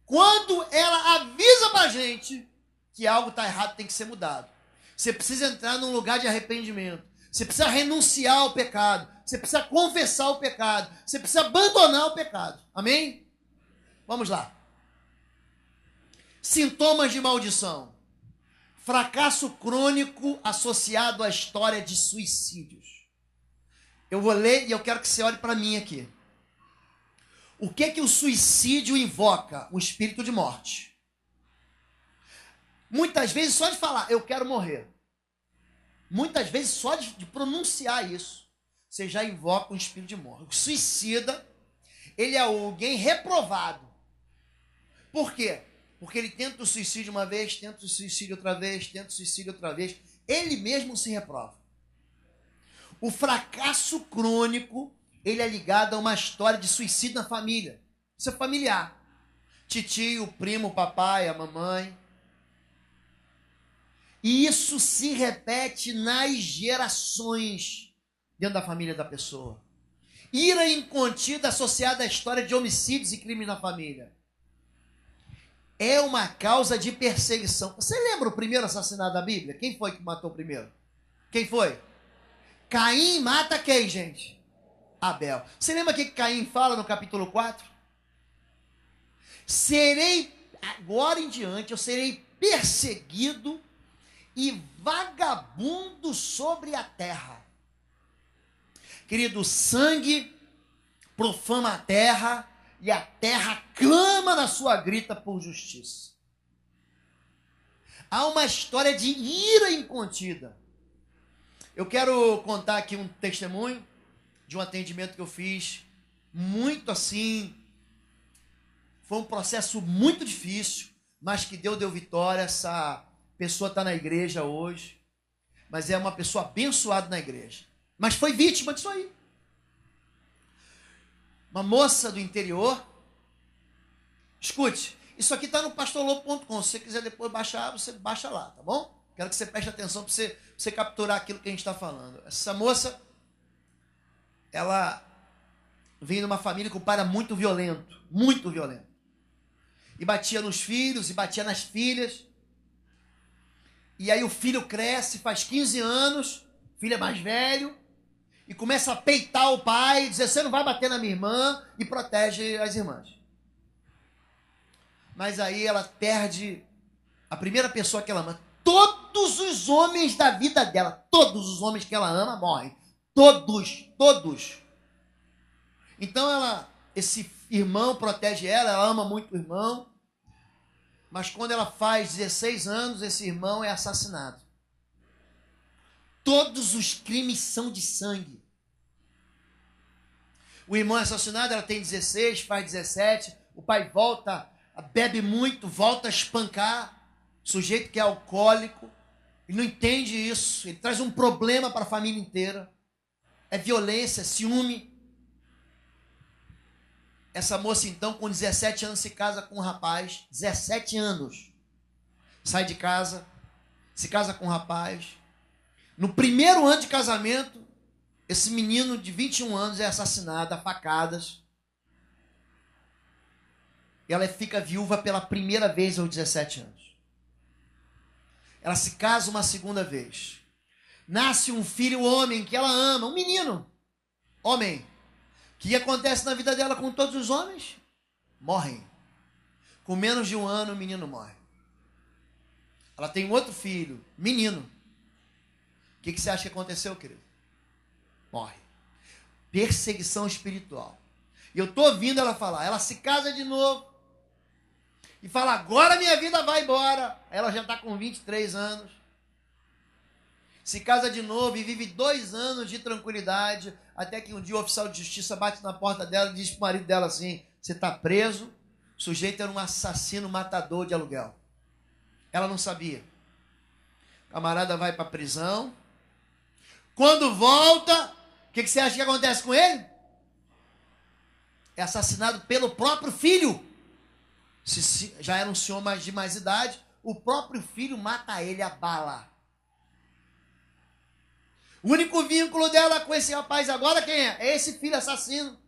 Quando ela avisa pra gente que algo está errado, tem que ser mudado. Você precisa entrar num lugar de arrependimento. Você precisa renunciar ao pecado. Você precisa confessar o pecado. Você precisa abandonar o pecado. Amém? Vamos lá. Sintomas de maldição. Fracasso crônico associado à história de suicídios. Eu vou ler e eu quero que você olhe para mim aqui. O que o suicídio invoca? O espírito de morte. Muitas vezes só de falar, eu quero morrer. Muitas vezes só de pronunciar isso, você já invoca um espírito de morte. O suicida, ele é alguém reprovado. Por quê? Porque ele tenta o suicídio uma vez, tenta o suicídio outra vez, tenta o suicídio outra vez. Ele mesmo se reprova. O fracasso crônico, ele é ligado a uma história de suicídio na família. Isso é familiar. Titio, o primo, o papai, a mamãe. E isso se repete nas gerações dentro da família da pessoa. Ira incontida associada à história de homicídios e crimes na família. É uma causa de perseguição. Você lembra o primeiro assassinato da Bíblia? Quem foi que matou o primeiro? Quem foi? Caim mata quem, gente? Abel. Você lembra o que Caim fala no capítulo 4? Serei agora em diante eu serei perseguido e vagabundo sobre a terra. Querido, o sangue profana a terra e a terra clama na sua grita por justiça. Há uma história de ira incontida. Eu quero contar aqui um testemunho de um atendimento que eu fiz, muito assim, foi um processo muito difícil, mas que Deus deu vitória. Essa pessoa está na igreja hoje, mas é uma pessoa abençoada na igreja, mas foi vítima disso aí. Uma moça do interior. Escute, isso aqui está no pastorlobo.com. Se você quiser depois baixar, você baixa lá, tá bom? Quero que você preste atenção para você capturar aquilo que a gente está falando. Essa moça, ela vem de uma família com um pai era muito violento, muito violento. E batia nos filhos, e batia nas filhas. E aí o filho cresce, faz 15 anos, o filho é mais velho, e começa a peitar o pai, dizer, você não vai bater na minha irmã, e protege as irmãs. Mas aí ela perde a primeira pessoa que ela ama. Todos os homens da vida dela, todos os homens que ela ama morrem. Todos. Então esse irmão protege ela ama muito o irmão. Mas quando ela faz 16 anos, esse irmão é assassinado. Todos os crimes são de sangue. O irmão é assassinado, ela tem 16, faz 17. O pai volta, bebe muito, volta a espancar. Sujeito que é alcoólico, ele não entende isso, ele traz um problema para a família inteira. É violência, é ciúme. Essa moça, então, com 17 anos, se casa com um rapaz, 17 anos. Sai de casa, se casa com um rapaz. No primeiro ano de casamento, esse menino de 21 anos é assassinado a facadas. E ela fica viúva pela primeira vez aos 17 anos. Ela se casa uma segunda vez. Nasce um filho homem que ela ama, um menino, homem. O que acontece na vida dela com todos os homens? Morrem. Com menos de um ano, o menino morre. Ela tem um outro filho, menino. O que você acha que aconteceu, querido? Morre. Perseguição espiritual. E eu estou ouvindo ela falar. Ela se casa de novo. E fala, agora minha vida vai embora. Ela já está com 23 anos. Se casa de novo e vive 2 anos de tranquilidade. Até que um dia o oficial de justiça bate na porta dela e diz para o marido dela assim, você está preso. O sujeito era um assassino matador de aluguel. Ela não sabia. O camarada vai para a prisão. Quando volta, o que você acha que acontece com ele? É assassinado pelo próprio filho. Se já era um senhor de mais idade, o próprio filho mata ele a bala. O único vínculo dela com esse rapaz agora, quem é? É esse filho assassino.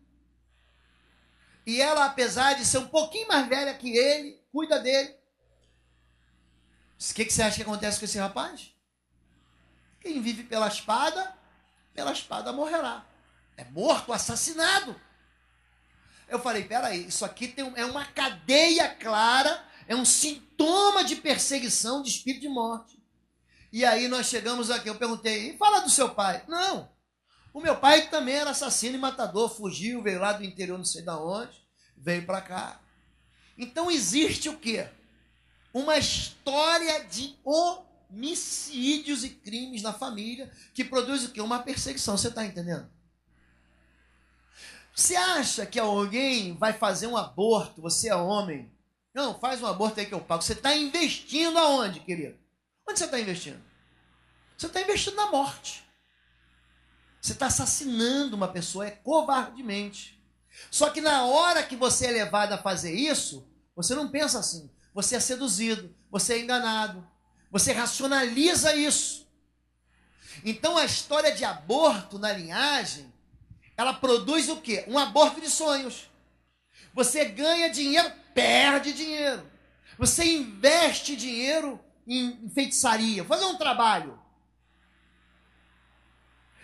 E ela, apesar de ser um pouquinho mais velha que ele, cuida dele. O que você acha que acontece com esse rapaz? Quem vive pela espada morrerá. É morto, assassinado. Eu falei, peraí, isso aqui é uma cadeia clara, é um sintoma de perseguição, de espírito de morte. E aí nós chegamos aqui, eu perguntei, fala do seu pai. Não, o meu pai também era assassino e matador, fugiu, veio lá do interior, não sei de onde, veio para cá. Então existe o quê? Uma história de homicídios e crimes na família que produz o quê? Uma perseguição, você está entendendo? Você acha que alguém vai fazer um aborto? Você é homem. Não, faz um aborto aí que eu pago. Você está investindo aonde, querido? Onde você está investindo? Você está investindo na morte. Você está assassinando uma pessoa, covardemente. Só que na hora que você é levado a fazer isso, você não pensa assim. Você é seduzido, você é enganado. Você racionaliza isso. Então a história de aborto na linhagem, ela produz o quê? Um aborto de sonhos. Você ganha dinheiro, perde dinheiro. Você investe dinheiro em feitiçaria, fazer um trabalho.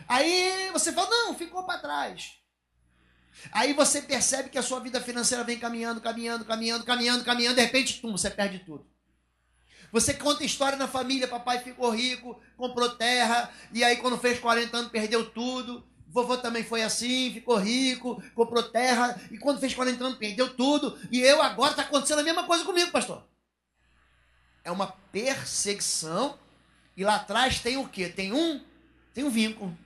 Aí você fala, não, ficou para trás. Aí você percebe que a sua vida financeira vem caminhando, de repente, você perde tudo. Você conta história na família, papai ficou rico, comprou terra, e aí quando fez 40 anos perdeu tudo. Vovô também foi assim, ficou rico, comprou terra, e quando fez 40 anos perdeu tudo. E eu agora está acontecendo a mesma coisa comigo, pastor. É uma perseguição, e lá atrás tem o quê? Tem um vínculo.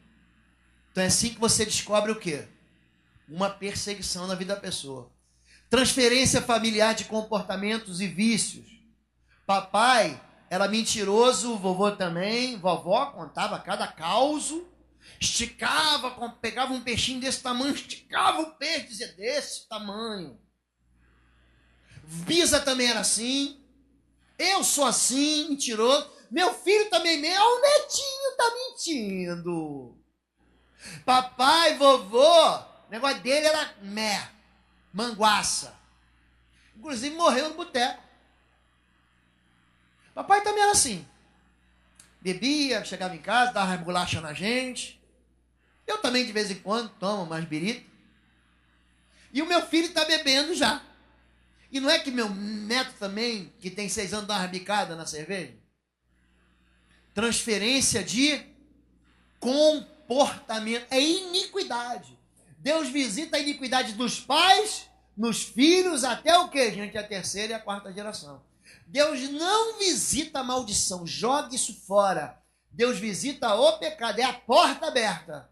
Então é assim que você descobre o quê? Uma perseguição na vida da pessoa. Transferência familiar de comportamentos e vícios. Papai era mentiroso, vovô também. Vovó contava cada causo. Esticava, pegava um peixinho desse tamanho, esticava o peixe, dizia desse tamanho. Bisa também era assim. Eu sou assim, mentiroso. Meu filho também, o netinho tá mentindo. Papai, vovô, o negócio dele era manguaça. Inclusive morreu no boteco. Papai também era assim. Bebia, chegava em casa, dava bolacha na gente. Eu também de vez em quando tomo umas birita. E o meu filho está bebendo já. E não é que meu neto também, que tem 6 anos, dá uma bicada na cerveja? Transferência de comportamento. É iniquidade. Deus visita a iniquidade dos pais, nos filhos, até o quê, gente? A 3ª e a 4ª geração. Deus não visita a maldição. Jogue isso fora. Deus visita o pecado. É a porta aberta.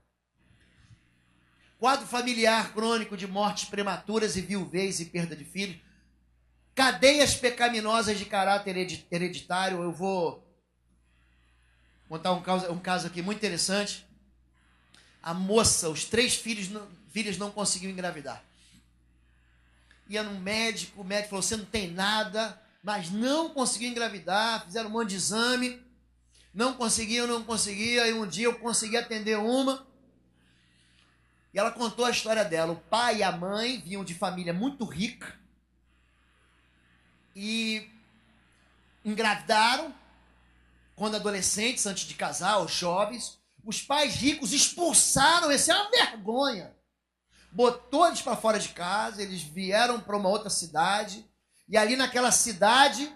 Quadro familiar crônico de mortes prematuras e viuvez e perda de filhos. Cadeias pecaminosas de caráter hereditário. Eu vou contar um caso aqui muito interessante. A moça, os 3 filhos não conseguiam engravidar. Ia no médico, o médico falou, você não tem nada, mas não conseguiu engravidar, fizeram um monte de exame, não conseguia, e um dia eu consegui atender uma, e ela contou a história dela. O pai e a mãe vinham de família muito rica, e engravidaram, quando adolescentes, antes de casar, ou jovens. Os pais ricos expulsaram, essa é uma vergonha. Botou eles para fora de casa, eles vieram para uma outra cidade, e ali naquela cidade,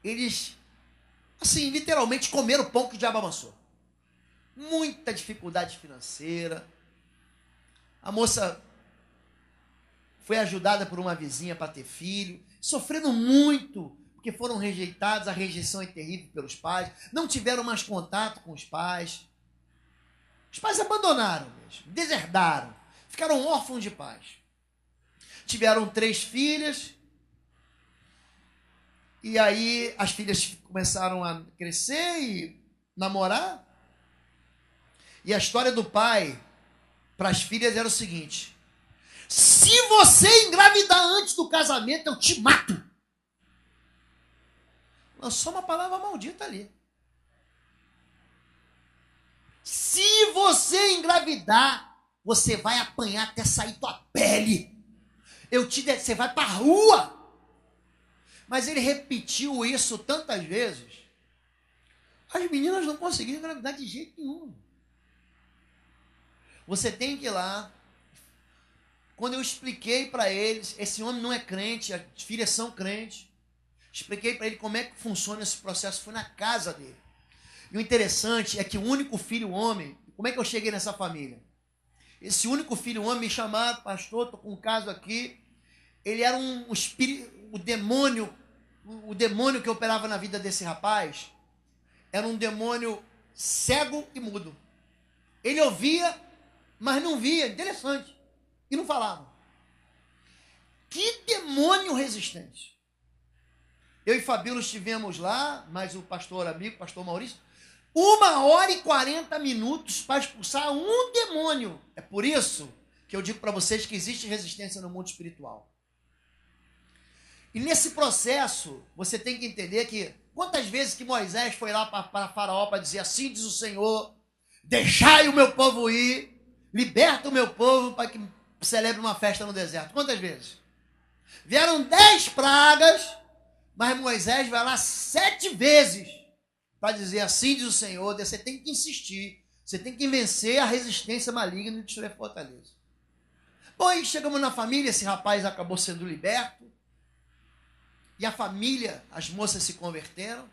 eles, assim, literalmente comeram o pão que o diabo amassou. Muita dificuldade financeira. A moça foi ajudada por uma vizinha para ter filho, sofrendo muito, porque foram rejeitados, a rejeição é terrível pelos pais, não tiveram mais contato com os pais. Os pais abandonaram mesmo, deserdaram, ficaram órfãos de pais. Tiveram 3 filhas, e aí as filhas começaram a crescer e namorar. E a história do pai para as filhas era o seguinte: se você engravidar antes do casamento, eu te mato. Lançou uma palavra maldita ali. Se você engravidar, você vai apanhar até sair tua pele. Você vai para a rua. Mas ele repetiu isso tantas vezes. As meninas não conseguiram engravidar de jeito nenhum. Você tem que ir lá. Quando eu expliquei para eles, esse homem não é crente, as filhas são crentes. Expliquei para ele como é que funciona esse processo. Foi na casa dele. E o interessante é que o único filho homem, como é que eu cheguei nessa família? Esse único filho homem me chamaram, pastor, estou com um caso aqui. Ele era um espírito, o demônio que operava na vida desse rapaz, era um demônio cego e mudo. Ele ouvia, mas não via, interessante, e não falava. Que demônio resistente. Eu e Fabíola estivemos lá, mas o pastor amigo, pastor Maurício, 1h40 para expulsar um demônio. É por isso que eu digo para vocês que existe resistência no mundo espiritual. E nesse processo, você tem que entender que quantas vezes que Moisés foi lá para Faraó para dizer, assim diz o Senhor, deixai o meu povo ir, liberta o meu povo para que celebre uma festa no deserto. Quantas vezes? Vieram 10 pragas, mas Moisés vai lá 7 vezes para dizer, assim diz o Senhor. Você tem que insistir. Você tem que vencer a resistência maligna de destruir a fortaleza. Bom, aí chegamos na família, esse rapaz acabou sendo liberto. E a família, as moças se converteram.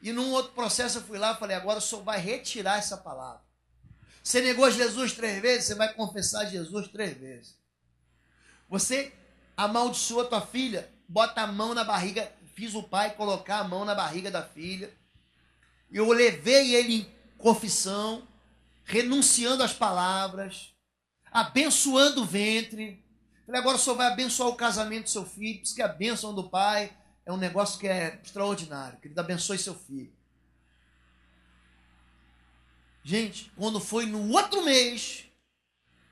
E num outro processo eu fui lá e falei, agora o senhor vai retirar essa palavra. Você negou Jesus 3 vezes, você vai confessar Jesus 3 vezes. Você amaldiçoa tua filha, bota a mão na barriga, fiz o pai colocar a mão na barriga da filha. E eu levei ele em confissão, renunciando às palavras, abençoando o ventre. Falei, agora o senhor vai abençoar o casamento do seu filho, porque a bênção do pai é um negócio que é extraordinário. Que ele abençoe seu filho. Gente, quando foi no outro mês,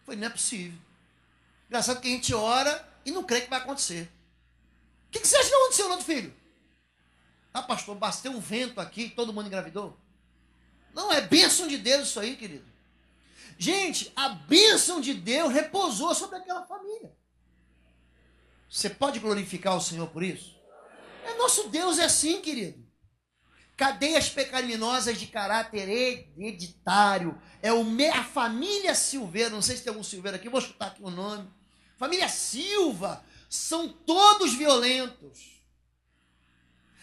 foi, não é possível. Engraçado que a gente ora e não crê que vai acontecer. O que você acha que aconteceu, não, filho? Ah, pastor, bateu um vento aqui e todo mundo engravidou? Não, é bênção de Deus isso aí, querido. Gente, a bênção de Deus repousou sobre aquela família. Você pode glorificar o Senhor por isso? Nosso Deus é assim, querido. Cadeias pecaminosas de caráter hereditário. É a família Silveira. Não sei se tem algum Silveira aqui, vou chutar aqui o nome. Família Silva. São todos violentos.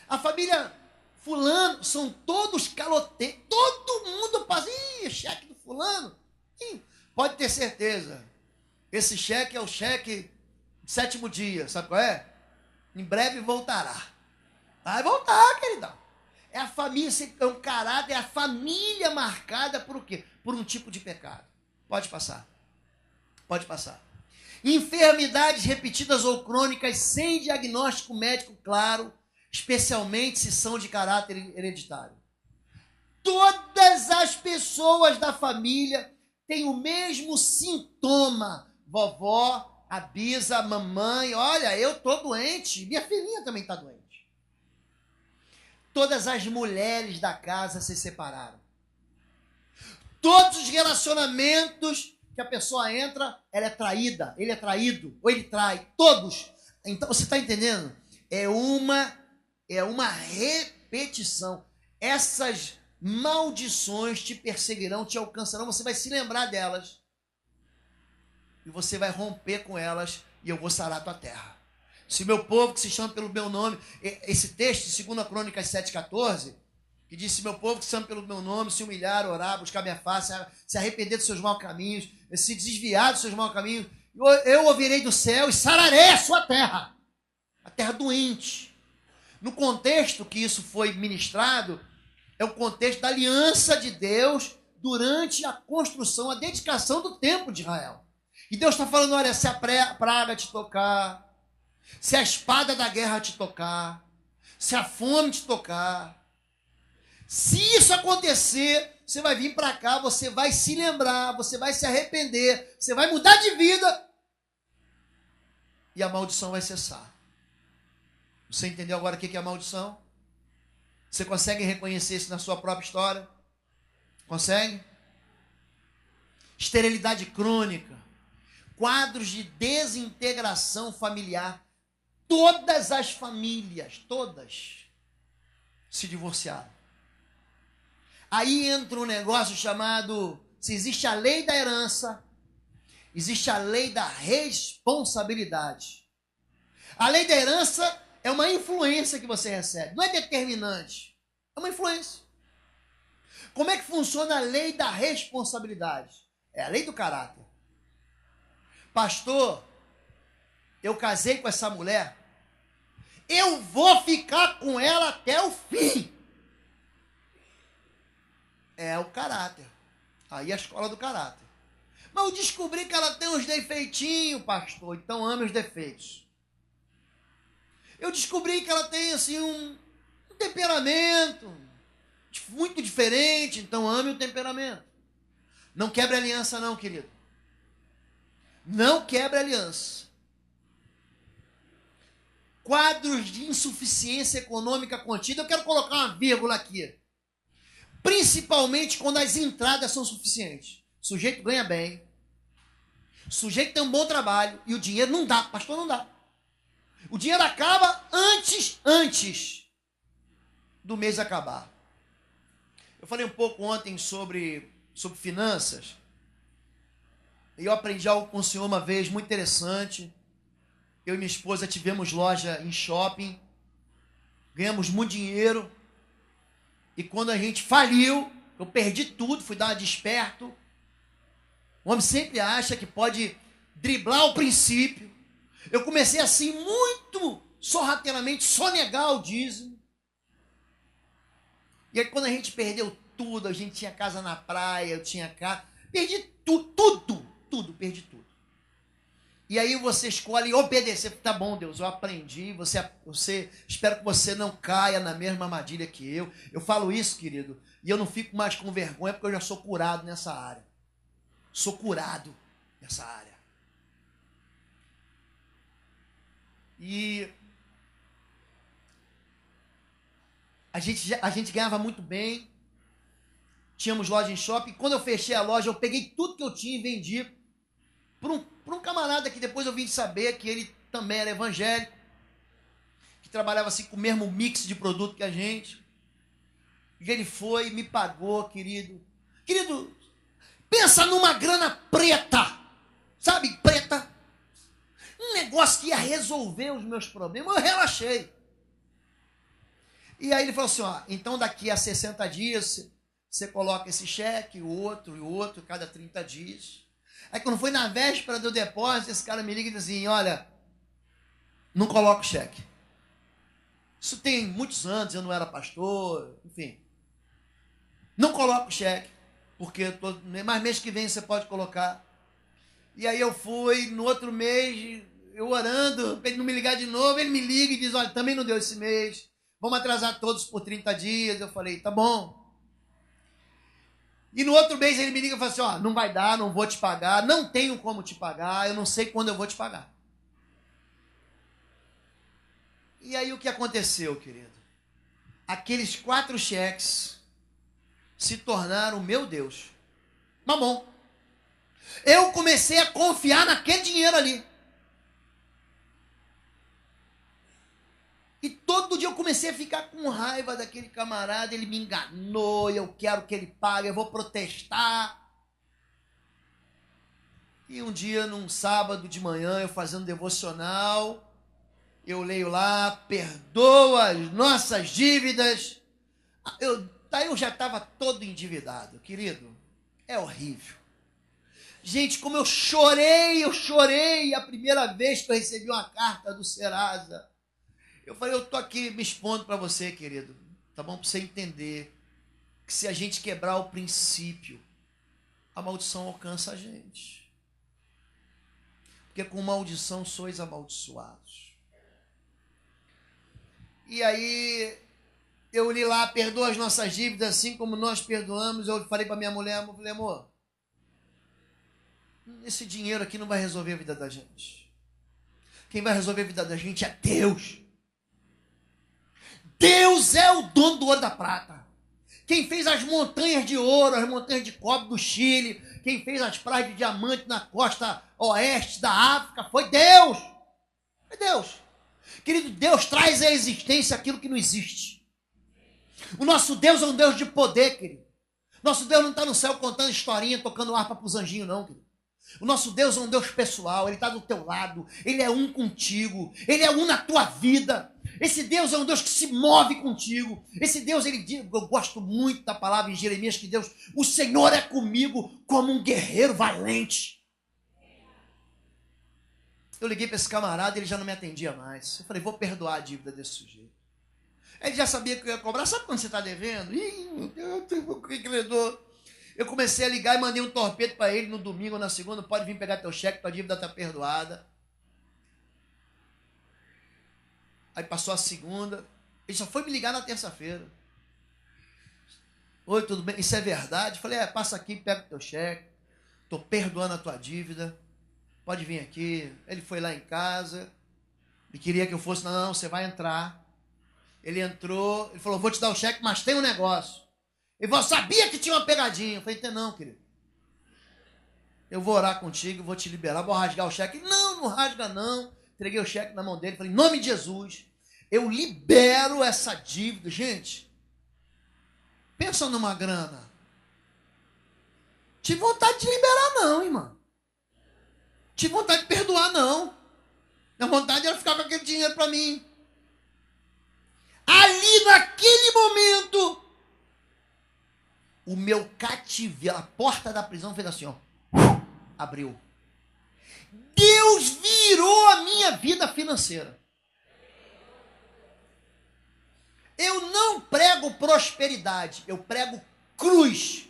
A família Fulano são todos caloteiros. Todo mundo passa. Ih, cheque do Fulano. Ih, pode ter certeza. Esse cheque é o cheque de 7º dia. Sabe qual é? Em breve voltará. Vai voltar, queridão. É a família, é um caráter, é a família marcada por o quê? Por um tipo de pecado. Pode passar. Pode passar. Enfermidades repetidas ou crônicas sem diagnóstico médico claro, especialmente se são de caráter hereditário. Todas as pessoas da família têm o mesmo sintoma. Vovó, a bisa, a mamãe, olha, eu tô doente, minha filhinha também tá doente. Todas as mulheres da casa se separaram. Todos os relacionamentos que a pessoa entra, ela é traída, ele é traído, ou ele trai. Todos. Então, você está entendendo? É uma repetição. Essas maldições te perseguirão, te alcançarão, você vai se lembrar delas. E você vai romper com elas, e eu vou sarar a tua terra. Se meu povo que se chama pelo meu nome, esse texto de 2 Crônicas 7,14, que diz, se meu povo que se chama pelo meu nome, se humilhar, orar, buscar minha face, se arrepender dos seus maus caminhos, se desviar dos seus maus caminhos, eu ouvirei do céu e sararei a sua terra, a terra doente. No contexto que isso foi ministrado, é o contexto da aliança de Deus durante a construção, a dedicação do templo de Israel. E Deus está falando, olha, se a praga te tocar, se a espada da guerra te tocar, se a fome te tocar, se isso acontecer, você vai vir para cá, você vai se lembrar, você vai se arrepender, você vai mudar de vida e a maldição vai cessar. Você entendeu agora o que é a maldição? Você consegue reconhecer isso na sua própria história? Consegue? Esterilidade crônica, quadros de desintegração familiar. Todas as famílias, todas, se divorciaram. Aí entra um negócio chamado, se existe a lei da herança, existe a lei da responsabilidade. A lei da herança é uma influência que você recebe, não é determinante, é uma influência. Como é que funciona a lei da responsabilidade? É a lei do caráter. Pastor, eu casei com essa mulher, eu vou ficar com ela até o fim. É o caráter. Aí a escola do caráter. Mas eu descobri que ela tem uns defeitinhos, pastor, então ame os defeitos. Eu descobri que ela tem assim um temperamento muito diferente, então ame o temperamento. Não quebre a aliança não, querido. Não quebre a aliança. Quadros de insuficiência econômica contida, eu quero colocar uma vírgula aqui. Principalmente quando as entradas são suficientes. O sujeito ganha bem, o sujeito tem um bom trabalho e o dinheiro não dá, pastor, não dá. O dinheiro acaba antes do mês acabar. Eu falei um pouco ontem sobre sobre finanças. E eu aprendi algo com o senhor uma vez, muito interessante. Eu e minha esposa tivemos loja em shopping, ganhamos muito dinheiro. E quando a gente faliu, eu perdi tudo, fui dar uma de esperto. O homem sempre acha que pode driblar o princípio. Eu comecei assim, muito sorrateiramente, sonegar o dízimo. E aí quando a gente perdeu tudo, a gente tinha casa na praia, eu tinha casa, perdi tudo, perdi tudo. E aí você escolhe obedecer. Tá bom, Deus, eu aprendi, espero que você não caia na mesma armadilha que eu. Eu falo isso, querido, e eu não fico mais com vergonha, porque eu já sou curado nessa área. Sou curado nessa área. E a gente ganhava muito bem. Tínhamos loja em shopping. Quando eu fechei a loja, eu peguei tudo que eu tinha e vendi para um camarada que depois eu vim saber que ele também era evangélico, que trabalhava assim com o mesmo mix de produto que a gente. E ele foi e me pagou, querido. Querido, pensa numa grana preta, sabe, preta. Um negócio que ia resolver os meus problemas. Eu relaxei. E aí ele falou assim, ó, então daqui a 60 dias você coloca esse cheque, o outro, cada 30 dias. Aí quando foi na véspera do depósito, esse cara me liga e diz assim, olha, não coloca o cheque. Isso tem muitos anos, eu não era pastor, enfim. Não coloca o cheque, porque mais mês que vem você pode colocar. E aí eu fui, no outro mês, eu orando, para ele não me ligar de novo, ele me liga e diz, olha, também não deu esse mês, vamos atrasar todos por 30 dias. Eu falei, tá bom. E no outro mês ele me liga e fala assim, ó, não vai dar, não vou te pagar, não tenho como te pagar, eu não sei quando eu vou te pagar. E aí o que aconteceu, querido? Aqueles 4 cheques se tornaram, meu Deus, mamão. Eu comecei a confiar naquele dinheiro ali. E todo dia eu comecei a ficar com raiva daquele camarada, ele me enganou, eu quero que ele pague, eu vou protestar. E um dia, num sábado de manhã, eu fazendo devocional, eu leio lá, perdoa as nossas dívidas. Daí eu já estava todo endividado, querido, é horrível. Gente, como eu chorei a primeira vez que eu recebi uma carta do Serasa. Eu falei, eu tô aqui me expondo para você, querido, tá bom? Para você entender que se a gente quebrar o princípio, a maldição alcança a gente. Porque com maldição sois amaldiçoados. E aí, eu li lá, perdoa as nossas dívidas, assim como nós perdoamos. Eu falei para minha mulher, eu falei, amor, esse dinheiro aqui não vai resolver a vida da gente. Quem vai resolver a vida da gente é Deus. Deus é o dono do ouro e da prata. Quem fez as montanhas de ouro, as montanhas de cobre do Chile, quem fez as praias de diamante na costa oeste da África, foi Deus. É Deus. Querido, Deus traz à existência aquilo que não existe. O nosso Deus é um Deus de poder, querido. Nosso Deus não está no céu contando historinha, tocando harpa para os anjinhos, não, querido. O nosso Deus é um Deus pessoal, Ele está do teu lado, Ele é um contigo, Ele é um na tua vida. Esse Deus é um Deus que se move contigo. Esse Deus, Ele diz, eu gosto muito da palavra em Jeremias, que Deus, o Senhor é comigo como um guerreiro valente. Eu liguei para esse camarada, ele já não me atendia mais. Eu falei, vou perdoar a dívida desse sujeito. Ele já sabia que eu ia cobrar. Sabe quando você está devendo? Eu comecei a ligar e mandei um torpedo para ele no domingo ou na segunda. Pode vir pegar teu cheque, tua dívida está perdoada. Aí passou a segunda. Ele só foi me ligar na terça-feira. Oi, tudo bem? Isso é verdade? Falei, passa aqui, pega o teu cheque. Estou perdoando a tua dívida. Pode vir aqui. Ele foi lá em casa. E queria que eu fosse. Não, você vai entrar. Ele entrou. Ele falou, vou te dar o cheque, mas tem um negócio. Ele falou, sabia que tinha uma pegadinha. Eu falei, não, querido. Eu vou orar contigo, vou te liberar, vou rasgar o cheque. Não, não rasga não. Entreguei o cheque na mão dele. Falei, em nome de Jesus, eu libero essa dívida. Gente, pensa numa grana. Tive vontade de liberar, não, irmão. Tive vontade de perdoar, não. Minha vontade era ficar com aquele dinheiro para mim. Ali, naquele momento, o meu cativeiro, a porta da prisão fez assim, ó. Abriu. Deus virou a minha vida financeira. Eu não prego prosperidade, eu prego cruz.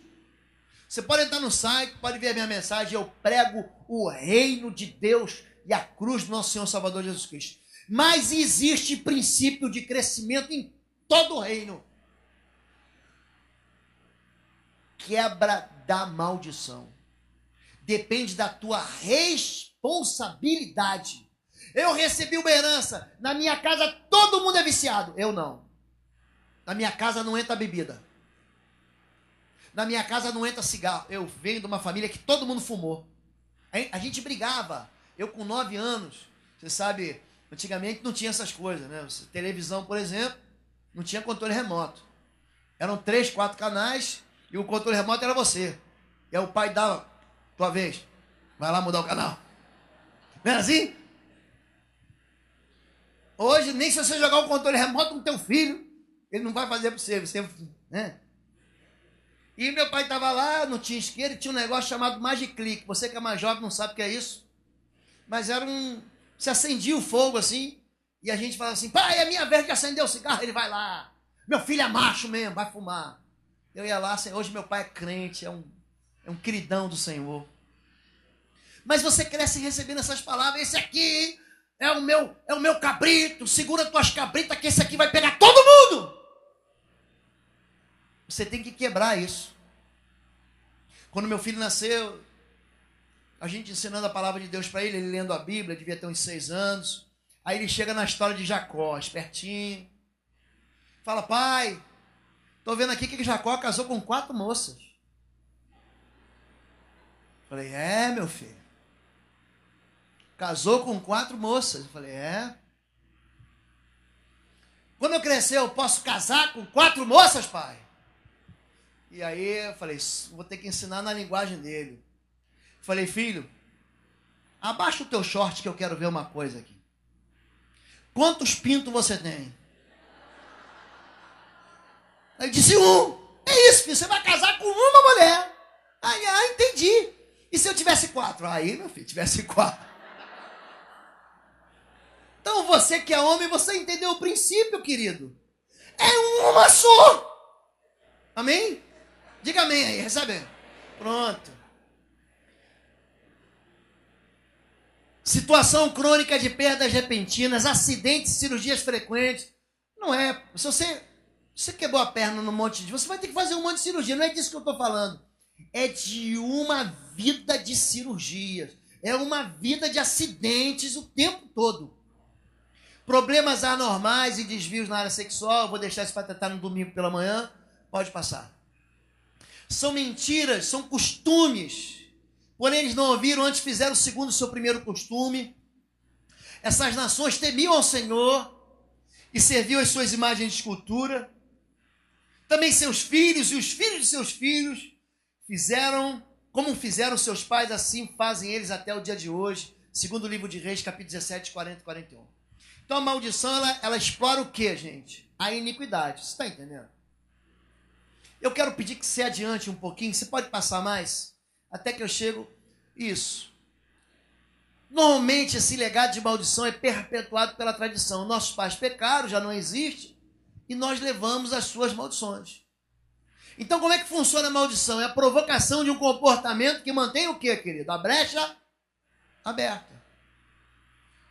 Você pode entrar no site, pode ver a minha mensagem, eu prego o reino de Deus e a cruz do nosso Senhor Salvador Jesus Cristo. Mas existe princípio de crescimento em todo o reino. Quebra da maldição. Depende da tua responsabilidade. Eu recebi uma herança. Na minha casa todo mundo é viciado. Eu não. Na minha casa não entra bebida. Na minha casa não entra cigarro. Eu venho de uma família que todo mundo fumou. A gente brigava. Eu com 9 anos. Você sabe, antigamente não tinha essas coisas, né? Televisão, por exemplo, não tinha controle remoto. Eram 3, 4 canais e o controle remoto era você. E aí o pai dava, tua vez, vai lá mudar o canal. Não era assim? Hoje, nem se você jogar o controle remoto no teu filho, ele não vai fazer para você, né? E meu pai estava lá, não tinha isqueiro, tinha um negócio chamado Magic Click. Você que é mais jovem não sabe o que é isso. Mas era se acendia o fogo assim, e a gente falava assim, pai, é minha vez de acender o cigarro. Ele vai lá. Meu filho é macho mesmo, vai fumar. Eu ia lá, hoje meu pai é crente, é um queridão do Senhor. Mas você cresce recebendo essas palavras, esse aqui é o meu cabrito, segura tuas cabritas que esse aqui vai pegar todo mundo. Você tem que quebrar isso. Quando meu filho nasceu, a gente ensinando a palavra de Deus para ele lendo a Bíblia, devia ter uns 6 anos. Aí ele chega na história de Jacó, espertinho. Fala, pai, tô vendo aqui que Jacó casou com 4 moças. Falei, é, meu filho. Casou com 4 moças. Falei, é. Quando eu crescer, eu posso casar com 4 moças, pai? E aí eu falei, vou ter que ensinar na linguagem dele. Falei, filho, abaixa o teu short que eu quero ver uma coisa aqui. Quantos pintos você tem? Ele disse 1. É isso, filho, você vai casar com uma mulher. Aí, entendi. E se eu tivesse 4? Aí, meu filho, tivesse 4. Então você que é homem, você entendeu o princípio, querido. É uma só. Amém? Diga amém aí, recebe. Pronto. Situação crônica de perdas repentinas, acidentes, cirurgias frequentes. Não é. Se você quebrou a perna num monte de... Você vai ter que fazer um monte de cirurgia. Não é disso que eu estou falando. É de uma vida de cirurgias. É uma vida de acidentes o tempo todo. Problemas anormais e desvios na área sexual. Eu vou deixar isso para tratar no domingo pela manhã. Pode passar. São mentiras, são costumes. Porém, eles não ouviram, antes fizeram segundo o seu primeiro costume. Essas nações temiam ao Senhor e serviam as suas imagens de escultura. Também seus filhos e os filhos de seus filhos fizeram, como fizeram seus pais, assim fazem eles até o dia de hoje. Segundo o livro de Reis, capítulo 17, 40 e 41. Então a maldição, ela explora o que, gente? A iniquidade. Você está entendendo? Eu quero pedir que você adiante um pouquinho. Você pode passar mais? Até que eu chego. Isso. Normalmente esse legado de maldição é perpetuado pela tradição. Nossos pais pecaram, já não existe, e nós levamos as suas maldições. Então como é que funciona a maldição? É a provocação de um comportamento que mantém o quê, querido? A brecha aberta.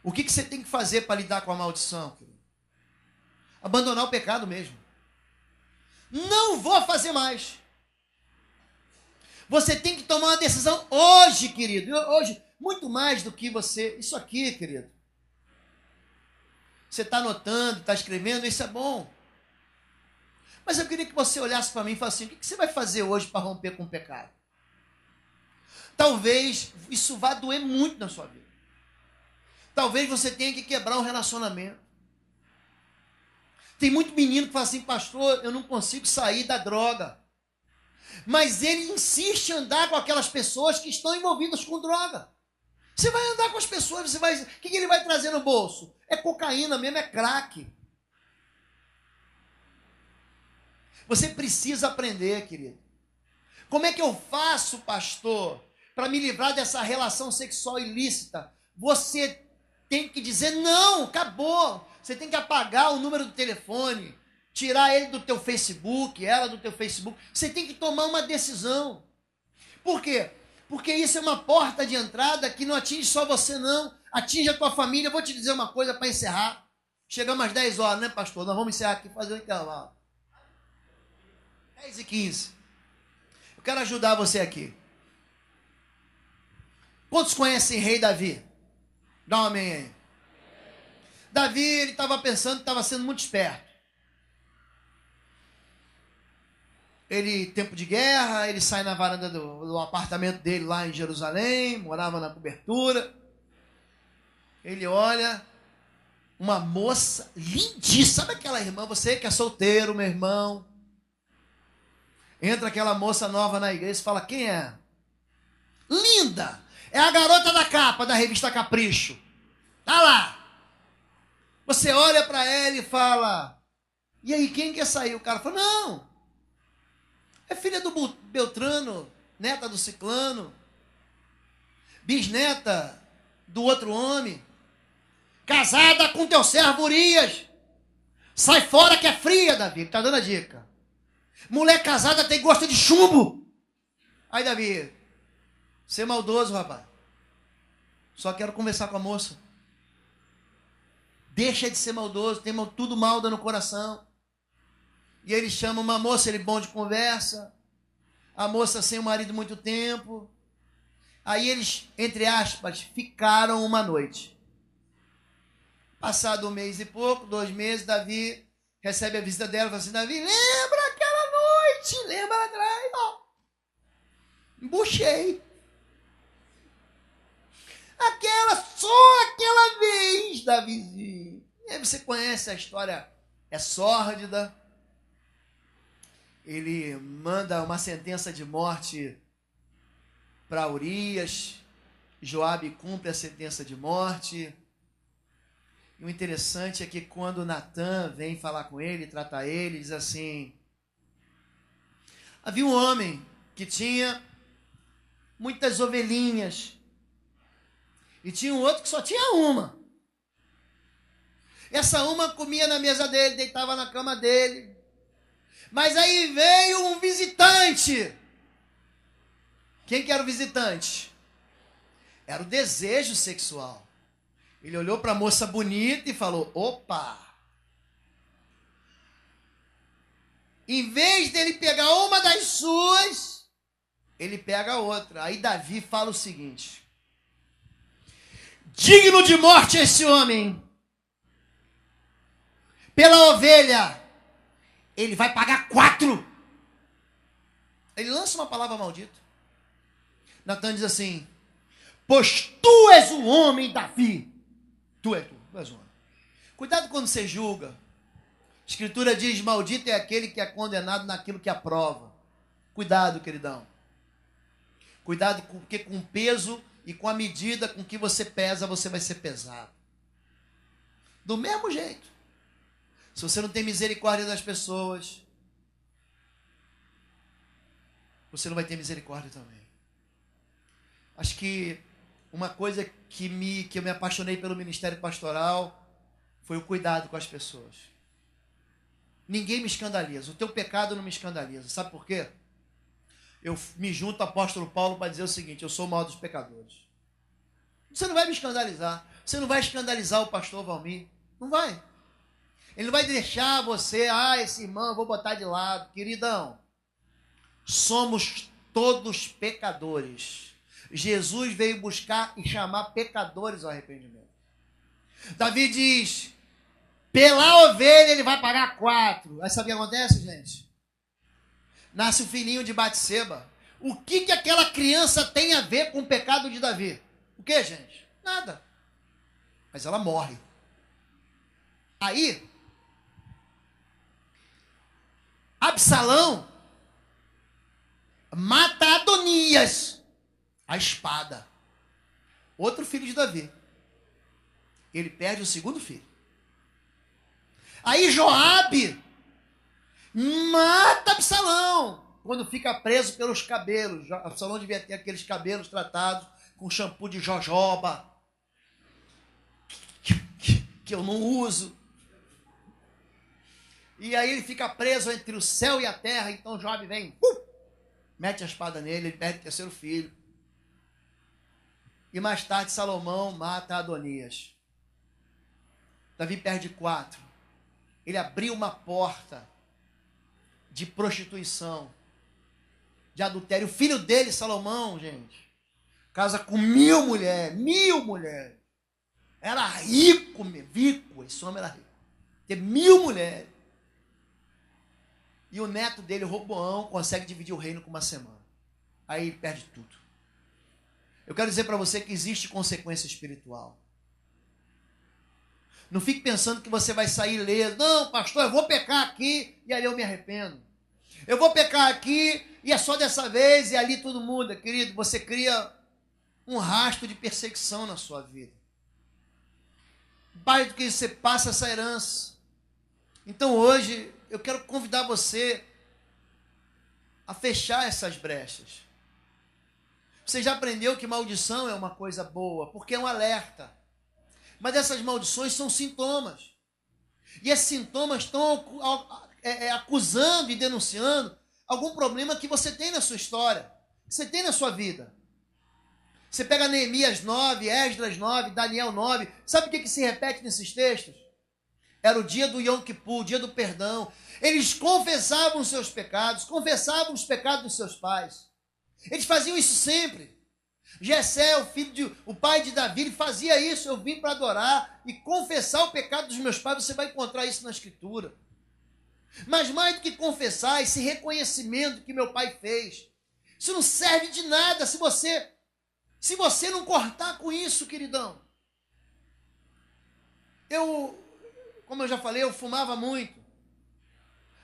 O que você tem que fazer para lidar com a maldição, querido? Abandonar o pecado mesmo. Não vou fazer mais. Você tem que tomar uma decisão hoje, querido. Hoje, muito mais do que você... Isso aqui, querido. Você está anotando, está escrevendo, isso é bom. Mas eu queria que você olhasse para mim e falasse assim, o que você vai fazer hoje para romper com o pecado? Talvez isso vá doer muito na sua vida. Talvez você tenha que quebrar um relacionamento. Tem muito menino que fala assim, pastor, eu não consigo sair da droga. Mas ele insiste em andar com aquelas pessoas que estão envolvidas com droga. Você vai andar com as pessoas, você vai... O que ele vai trazer no bolso? É cocaína mesmo, é crack. Você precisa aprender, querido. Como é que eu faço, pastor, para me livrar dessa relação sexual ilícita? Você tem que dizer não, acabou. Você tem que apagar o número do telefone, tirar ele do teu Facebook, ela do teu Facebook. Você tem que tomar uma decisão. Por quê? Porque isso é uma porta de entrada que não atinge só você, não. Atinge a tua família. Eu vou te dizer uma coisa para encerrar. Chegamos às 10 horas, né, pastor? Nós vamos encerrar aqui e fazer um intervalo. 10h15. Eu quero ajudar você aqui. Quantos conhecem Rei Davi? Dá um amém aí. Davi, ele estava pensando que estava sendo muito esperto. Ele, tempo de guerra, ele sai na varanda do apartamento dele lá em Jerusalém, morava na cobertura. Ele olha uma moça lindíssima. Sabe aquela irmã, você que é solteiro, meu irmão? Entra aquela moça nova na igreja e fala, quem é? Linda! É a garota da capa da revista Capricho. Tá lá. Você olha para ela e fala, e aí, quem quer sair? O cara fala, não. É filha do Beltrano, neta do Ciclano, bisneta do outro homem, casada com teu servo Urias. Sai fora que é fria, Davi. Tá dando a dica. Mulher casada tem gosto de chumbo. Aí, Davi, você é maldoso, rapaz. Só quero conversar com a moça. Deixa de ser maldoso, tem tudo malda no coração. E ele chama uma moça, ele bom de conversa. A moça sem o marido muito tempo. Aí eles, entre aspas, ficaram uma noite. Passado 1 mês e pouco, 2 meses, Davi recebe a visita dela e fala assim, Davi, lembra aquela noite? Lembra atrás? Ó. Embuchei. Só aquela vez, Davizinho. E aí você conhece a história, é sórdida. Ele manda uma sentença de morte para Urias. Joabe cumpre a sentença de morte. E o interessante é que quando Natã vem falar com ele, trata ele, diz assim, havia um homem que tinha muitas ovelhinhas e tinha um outro que só tinha uma. Essa uma comia na mesa dele, deitava na cama dele. Mas aí veio um visitante. Quem que era o visitante? Era o desejo sexual. Ele olhou para a moça bonita e falou, opa! Em vez dele pegar uma das suas, ele pega a outra. Aí Davi fala o seguinte, digno de morte esse homem, pela ovelha, ele vai pagar 4. Ele lança uma palavra maldita. Natã diz assim, pois tu és o homem, Davi. Tu és o homem. Cuidado quando você julga. A Escritura diz, maldito é aquele que é condenado naquilo que aprova. Cuidado, queridão. Cuidado, porque com o peso e com a medida com que você pesa, você vai ser pesado. Do mesmo jeito. Se você não tem misericórdia das pessoas, você não vai ter misericórdia também. Acho que uma coisa que eu me apaixonei pelo ministério pastoral foi o cuidado com as pessoas. Ninguém me escandaliza. O teu pecado não me escandaliza. Sabe por quê? Eu me junto ao apóstolo Paulo para dizer o seguinte, eu sou o maior dos pecadores. Você não vai me escandalizar. Você não vai escandalizar o pastor Valmir. Não vai. Ele não vai deixar você, esse irmão eu vou botar de lado. Queridão, somos todos pecadores. Jesus veio buscar e chamar pecadores ao arrependimento. Davi diz, pela ovelha ele vai pagar 4. Aí sabe o que acontece, gente? Nasce o filhinho de Batseba. O que aquela criança tem a ver com o pecado de Davi? O que, gente? Nada. Mas ela morre. Aí, Absalão mata Adonias, a espada. Outro filho de Davi. Ele perde o segundo filho. Aí Joabe mata Absalão, quando fica preso pelos cabelos. Absalão devia ter aqueles cabelos tratados com shampoo de jojoba, que eu não uso. E aí ele fica preso entre o céu e a terra. Então Joabe vem, mete a espada nele, ele perde o terceiro filho. E mais tarde Salomão mata Adonias. Davi perde 4. Ele abriu uma porta de prostituição, de adultério. O filho dele, Salomão, gente, casa com 1000 mulheres. 1000 mulheres. Era rico, esse homem era rico. Tem 1000 mulheres. E o neto dele, Roboão, consegue dividir o reino com uma semana. Aí ele perde tudo. Eu quero dizer para você que existe consequência espiritual. Não fique pensando que você vai sair ileso. Não, pastor, eu vou pecar aqui e ali eu me arrependo. Eu vou pecar aqui e é só dessa vez e ali tudo muda. Querido, você cria um rastro de perseguição na sua vida. Mais do que você passa essa herança. Então hoje eu quero convidar você a fechar essas brechas. Você já aprendeu que maldição é uma coisa boa, porque é um alerta. Mas essas maldições são sintomas. E esses sintomas estão acusando e denunciando algum problema que você tem na sua história, que você tem na sua vida. Você pega Neemias 9, Esdras 9, Daniel 9. Sabe o que se repete nesses textos? Era o dia do Yom Kippur, o dia do perdão. Eles confessavam os seus pecados, confessavam os pecados dos seus pais. Eles faziam isso sempre. Jessé, o pai de Davi, ele fazia isso. Eu vim para adorar e confessar o pecado dos meus pais. Você vai encontrar isso na Escritura. Mas mais do que confessar, esse reconhecimento que meu pai fez, isso não serve de nada se você não cortar com isso, queridão. Como eu já falei, eu fumava muito.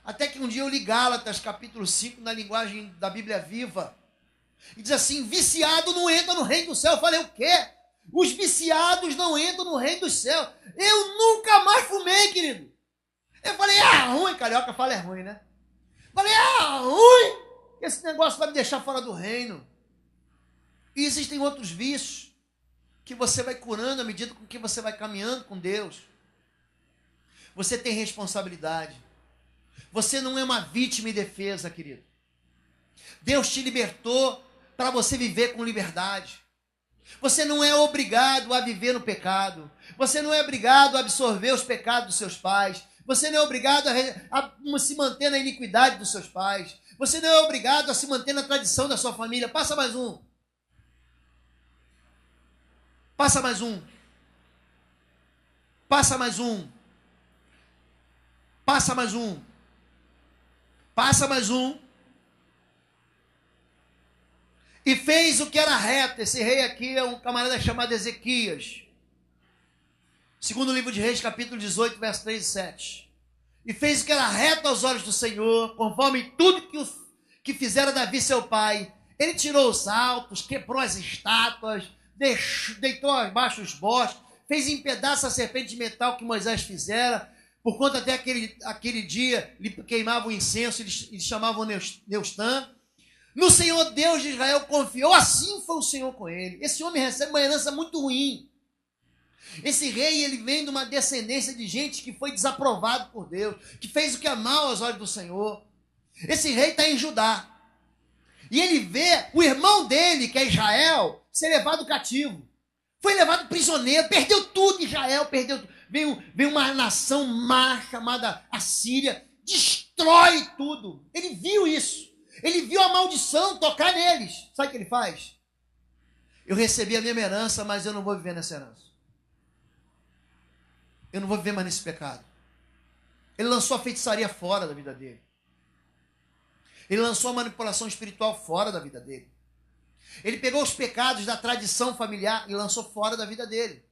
Até que um dia eu li Gálatas, capítulo 5, na linguagem da Bíblia Viva. E diz assim, viciado não entra no reino do céu. Eu falei, o quê? Os viciados não entram no reino do céu. Eu nunca mais fumei, querido. Eu falei, ruim, carioca fala é ruim, né? Falei, ruim. Esse negócio vai me deixar fora do reino. E existem outros vícios que você vai curando à medida com que você vai caminhando com Deus. Você tem responsabilidade. Você não é uma vítima e defesa, querido. Deus te libertou para você viver com liberdade. Você não é obrigado a viver no pecado. Você não é obrigado a absorver os pecados dos seus pais. Você não é obrigado a se manter na iniquidade dos seus pais. Você não é obrigado a se manter na tradição da sua família. Passa mais um. Passa mais um. Passa mais um. Passa mais um. Passa mais um. E fez o que era reto. Esse rei aqui é um camarada chamado Ezequias. Segundo o livro de Reis, capítulo 18, verso 3 e 7. E fez o que era reto aos olhos do Senhor, conforme tudo que fizera Davi seu pai. Ele tirou os altos, quebrou as estátuas, deitou abaixo os bosques, fez em pedaços a serpente de metal que Moisés fizera, por conta até aquele dia lhe queimavam incenso, eles chamavam Neustã. No Senhor Deus de Israel confiou, assim foi o Senhor com ele. Esse homem recebe uma herança muito ruim. Esse rei, ele vem de uma descendência de gente que foi desaprovado por Deus, que fez o que é mal aos olhos do Senhor. Esse rei está em Judá. E ele vê o irmão dele, que é Israel, ser levado cativo. Foi levado prisioneiro, perdeu tudo Israel, perdeu tudo. Veio uma nação má chamada Assíria, destrói tudo. Ele viu isso. Ele viu a maldição tocar neles. Sabe o que ele faz? Eu recebi a minha herança, mas eu não vou viver nessa herança. Eu não vou viver mais nesse pecado. Ele lançou a feitiçaria fora da vida dele. Ele lançou a manipulação espiritual fora da vida dele. Ele pegou os pecados da tradição familiar e lançou fora da vida dele.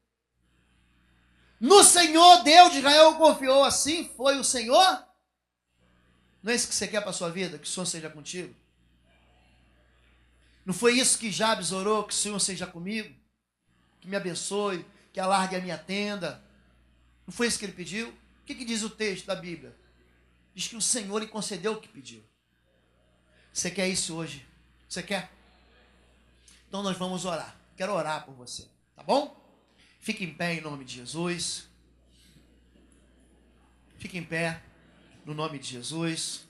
No Senhor Deus de Israel confiou, assim foi o Senhor. Não é isso que você quer para a sua vida? Que o Senhor seja contigo? Não foi isso que Jabes orou, que o Senhor seja comigo, que me abençoe, que alargue a minha tenda? Não foi isso que ele pediu? O que diz o texto da Bíblia? Diz que o Senhor lhe concedeu o que pediu. Você quer isso hoje? Você quer? Então nós vamos orar. Quero orar por você, tá bom? Fique em pé em nome de Jesus. Fique em pé no nome de Jesus.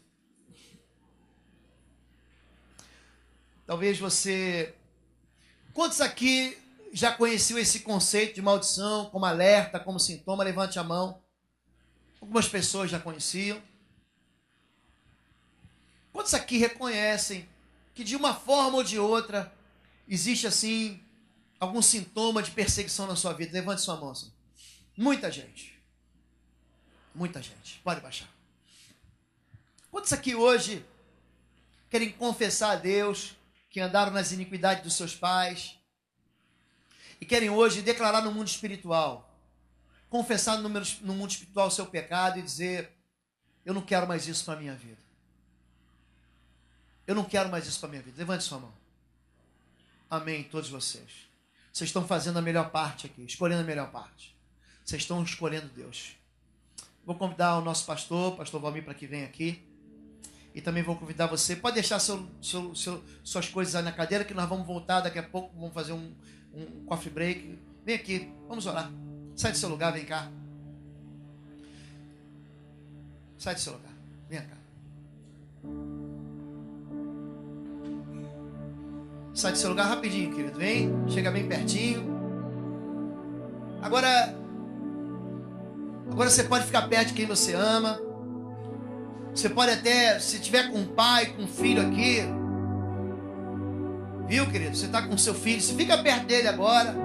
Talvez você... Quantos aqui já conheciam esse conceito de maldição como alerta, como sintoma? Levante a mão. Algumas pessoas já conheciam. Quantos aqui reconhecem que de uma forma ou de outra existe assim algum sintoma de perseguição na sua vida? Levante sua mão assim. Muita gente. Muita gente. Pode baixar. Quantos aqui hoje querem confessar a Deus que andaram nas iniquidades dos seus pais e querem hoje declarar no mundo espiritual, confessar no mundo espiritual o seu pecado e dizer: eu não quero mais isso para a minha vida. Eu não quero mais isso para a minha vida. Levante sua mão. Amém, todos vocês. Vocês estão fazendo a melhor parte aqui, escolhendo a melhor parte. Vocês estão escolhendo Deus. Vou convidar o nosso pastor Valmir, para que venha aqui. E também vou convidar você. Pode deixar suas coisas aí na cadeira, que nós vamos voltar daqui a pouco. Vamos fazer um coffee break. Vem aqui, vamos orar. Sai do seu lugar, vem cá. Sai do seu lugar, vem cá. Sai do seu lugar rapidinho, querido. Vem, chega bem pertinho. Agora você pode ficar perto de quem você ama. Você pode até, se tiver com um pai, com um filho aqui, viu, querido? Você está com seu filho, você fica perto dele agora,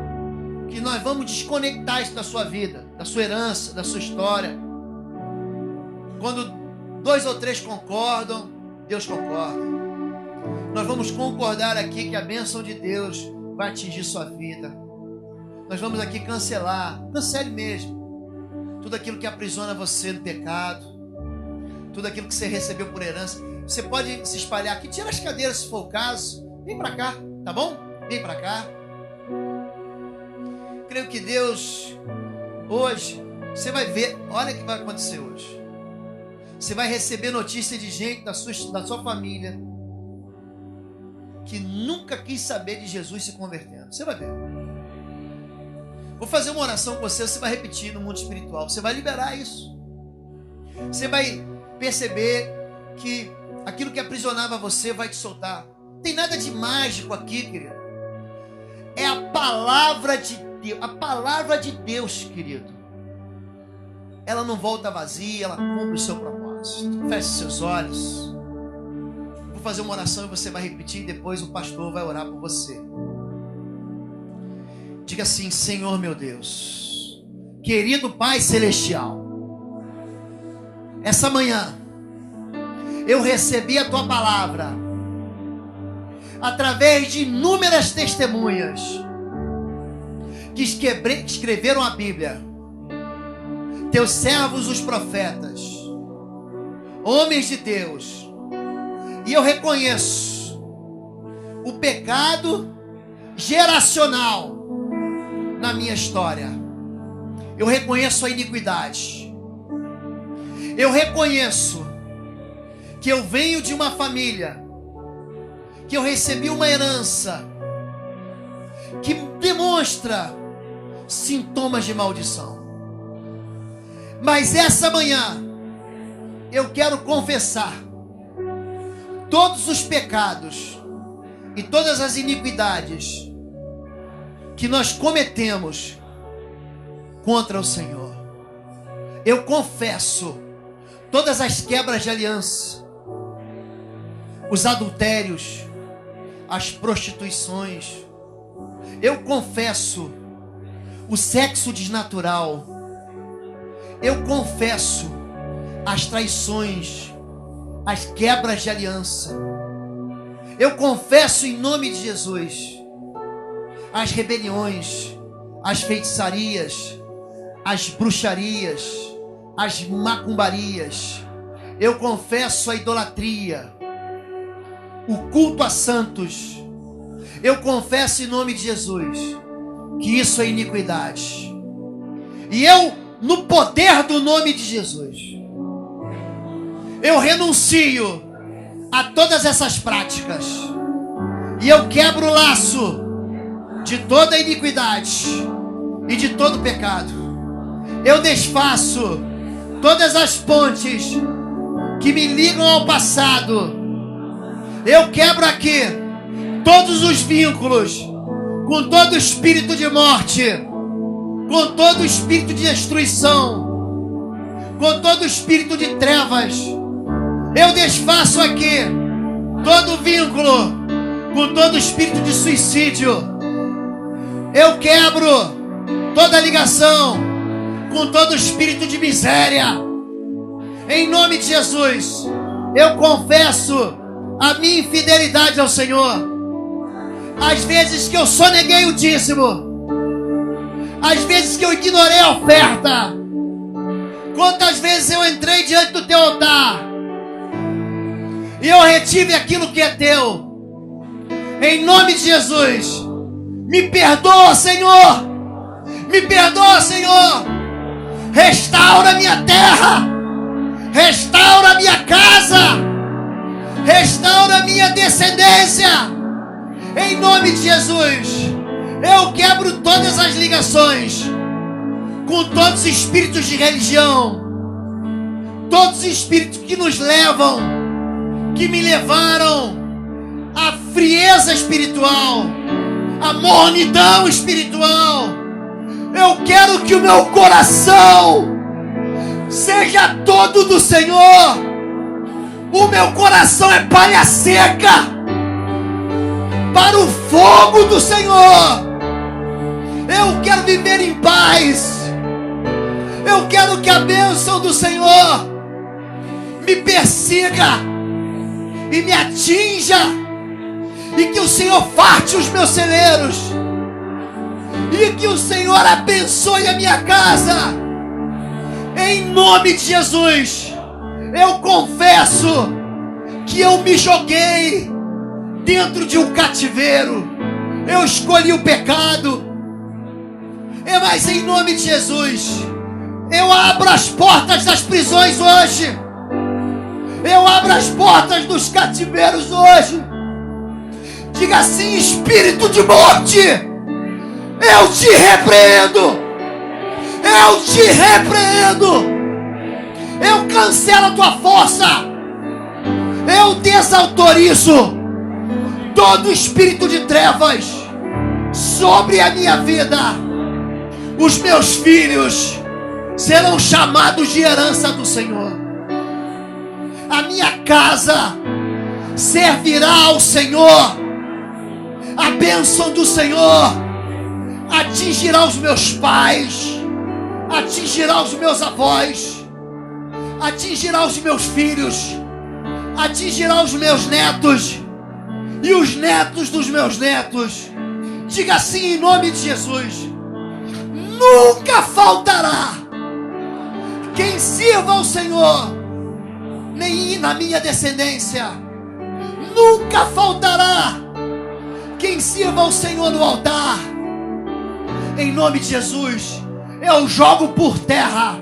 que nós vamos desconectar isso da sua vida, da sua herança, da sua história. Quando 2 ou 3 concordam, Deus concorda. Nós vamos concordar aqui que a bênção de Deus vai atingir sua vida. Nós vamos aqui cancele mesmo tudo aquilo que aprisiona você no pecado, tudo aquilo que você recebeu por herança. Você pode se espalhar aqui, tira as cadeiras se for o caso, vem para cá, tá bom? Vem para cá. Creio que Deus, hoje, você vai ver, olha o que vai acontecer hoje. Você vai receber notícia de gente da sua família que nunca quis saber de Jesus se convertendo. Você vai ver. Vou fazer uma oração com você vai repetir no mundo espiritual. Você vai liberar isso. Você vai perceber que aquilo que aprisionava você vai te soltar. Não tem nada de mágico aqui, querido. É a palavra de Deus. A palavra de Deus, querido. Ela não volta vazia, ela cumpre o seu propósito. Feche seus olhos. Vou fazer uma oração e você vai repetir, e depois o pastor vai orar por você. Diga assim: Senhor meu Deus, querido Pai Celestial, essa manhã eu recebi a Tua palavra através de inúmeras testemunhas que escreveram a Bíblia. Teus servos, os profetas, homens de Deus. E eu reconheço o pecado geracional na minha história. Eu reconheço a iniquidade. Eu reconheço que eu venho de uma família, que eu recebi uma herança que demonstra sintomas de maldição. Mas essa manhã eu quero confessar todos os pecados e todas as iniquidades que nós cometemos contra o Senhor. Eu confesso todas as quebras de aliança, os adultérios, as prostituições. Eu confesso o sexo desnatural. Eu confesso as traições, as quebras de aliança. Eu confesso em nome de Jesus as rebeliões, as feitiçarias, as bruxarias, as macumbarias. Eu confesso a idolatria, o culto a santos, Eu confesso em nome de Jesus que isso é iniquidade. E eu, no poder do nome de Jesus, eu renuncio a todas essas práticas. E eu quebro o laço de toda iniquidade e de todo pecado. Eu desfaço todas as pontes que me ligam ao passado. Eu quebro aqui todos os vínculos com todo espírito de morte, com todo espírito de destruição, com todo espírito de trevas. Eu desfaço aqui todo vínculo com todo espírito de suicídio. Eu quebro toda ligação com todo espírito de miséria. Em nome de Jesus, eu confesso a minha infidelidade ao Senhor. As vezes que eu soneguei o dízimo, as vezes que eu ignorei a oferta, quantas vezes eu entrei diante do teu altar e eu retive aquilo que é teu. Em nome de Jesus, me perdoa, Senhor. Me perdoa, Senhor. Restaura minha terra, restaura minha casa, restaura minha descendência. Em nome de Jesus, eu quebro todas as ligações com todos os espíritos de religião, todos os espíritos que nos levam, que me levaram à frieza espiritual, à mornidão espiritual. Eu quero que o meu coração seja todo do Senhor. O meu coração é palha seca para o fogo do Senhor. Eu quero viver em paz. Eu quero que a bênção do Senhor me persiga e me atinja, e que o Senhor farte os meus celeiros, e que o Senhor abençoe a minha casa. Em nome de Jesus, eu confesso que eu me joguei dentro de um cativeiro. Eu escolhi o pecado. Mas em nome de Jesus, eu abro as portas das prisões hoje. Eu abro as portas dos cativeiros hoje. Diga assim: espírito de morte, eu te repreendo. Eu te repreendo. Eu cancelo a tua força. Eu desautorizo todo espírito de trevas sobre a minha vida. Os meus filhos serão chamados de herança do Senhor. A minha casa servirá ao Senhor. A bênção do Senhor atingirá os meus pais, atingirá os meus avós, atingirá os meus filhos, atingirá os meus netos e os netos dos meus netos. Diga assim em nome de Jesus: nunca faltará quem sirva ao Senhor, nem na minha descendência. Nunca faltará quem sirva ao Senhor no altar. Em nome de Jesus, eu jogo por terra.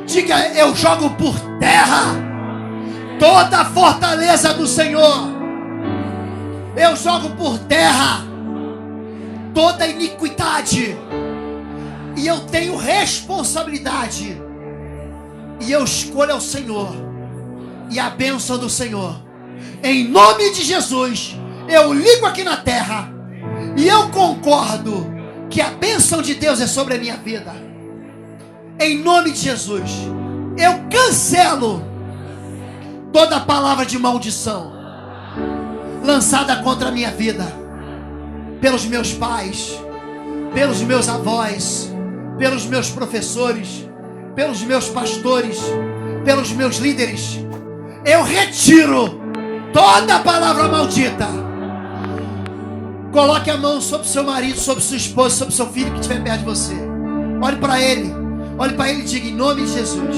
Diga: eu jogo por terra toda a fortaleza do Senhor. Eu jogo por terra toda iniquidade. E eu tenho responsabilidade. E eu escolho ao Senhor e a bênção do Senhor. Em nome de Jesus, eu ligo aqui na terra e eu concordo que a bênção de Deus é sobre a minha vida. Em nome de Jesus, eu cancelo toda palavra de maldição lançada contra a minha vida, pelos meus pais, pelos meus avós, pelos meus professores, pelos meus pastores, pelos meus líderes. Eu retiro toda palavra maldita. Coloque a mão sobre seu marido, sobre sua esposa, sobre seu filho que estiver perto de você. Olhe para ele e diga: em nome de Jesus,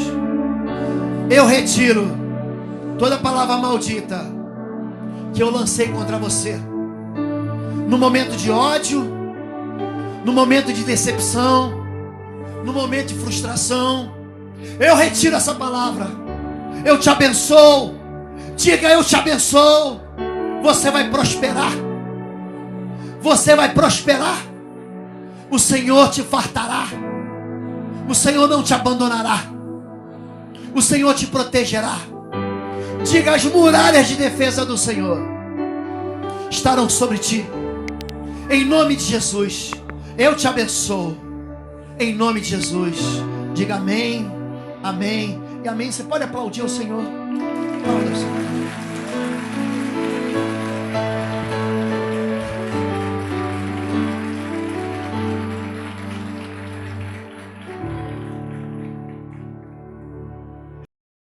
eu retiro toda palavra maldita que eu lancei contra você. no momento de ódio, no momento de decepção, no momento de frustração. Eu retiro essa palavra. Eu te abençoo. Diga: eu te abençoo. Você vai prosperar. Você vai prosperar. O Senhor te fartará. O Senhor não te abandonará. O Senhor te protegerá. Diga: as muralhas de defesa do Senhor estarão sobre ti. Em nome de Jesus, eu te abençoo. Em nome de Jesus. Diga amém, amém e amém. Você pode aplaudir ao Senhor. Aplauda ao Senhor.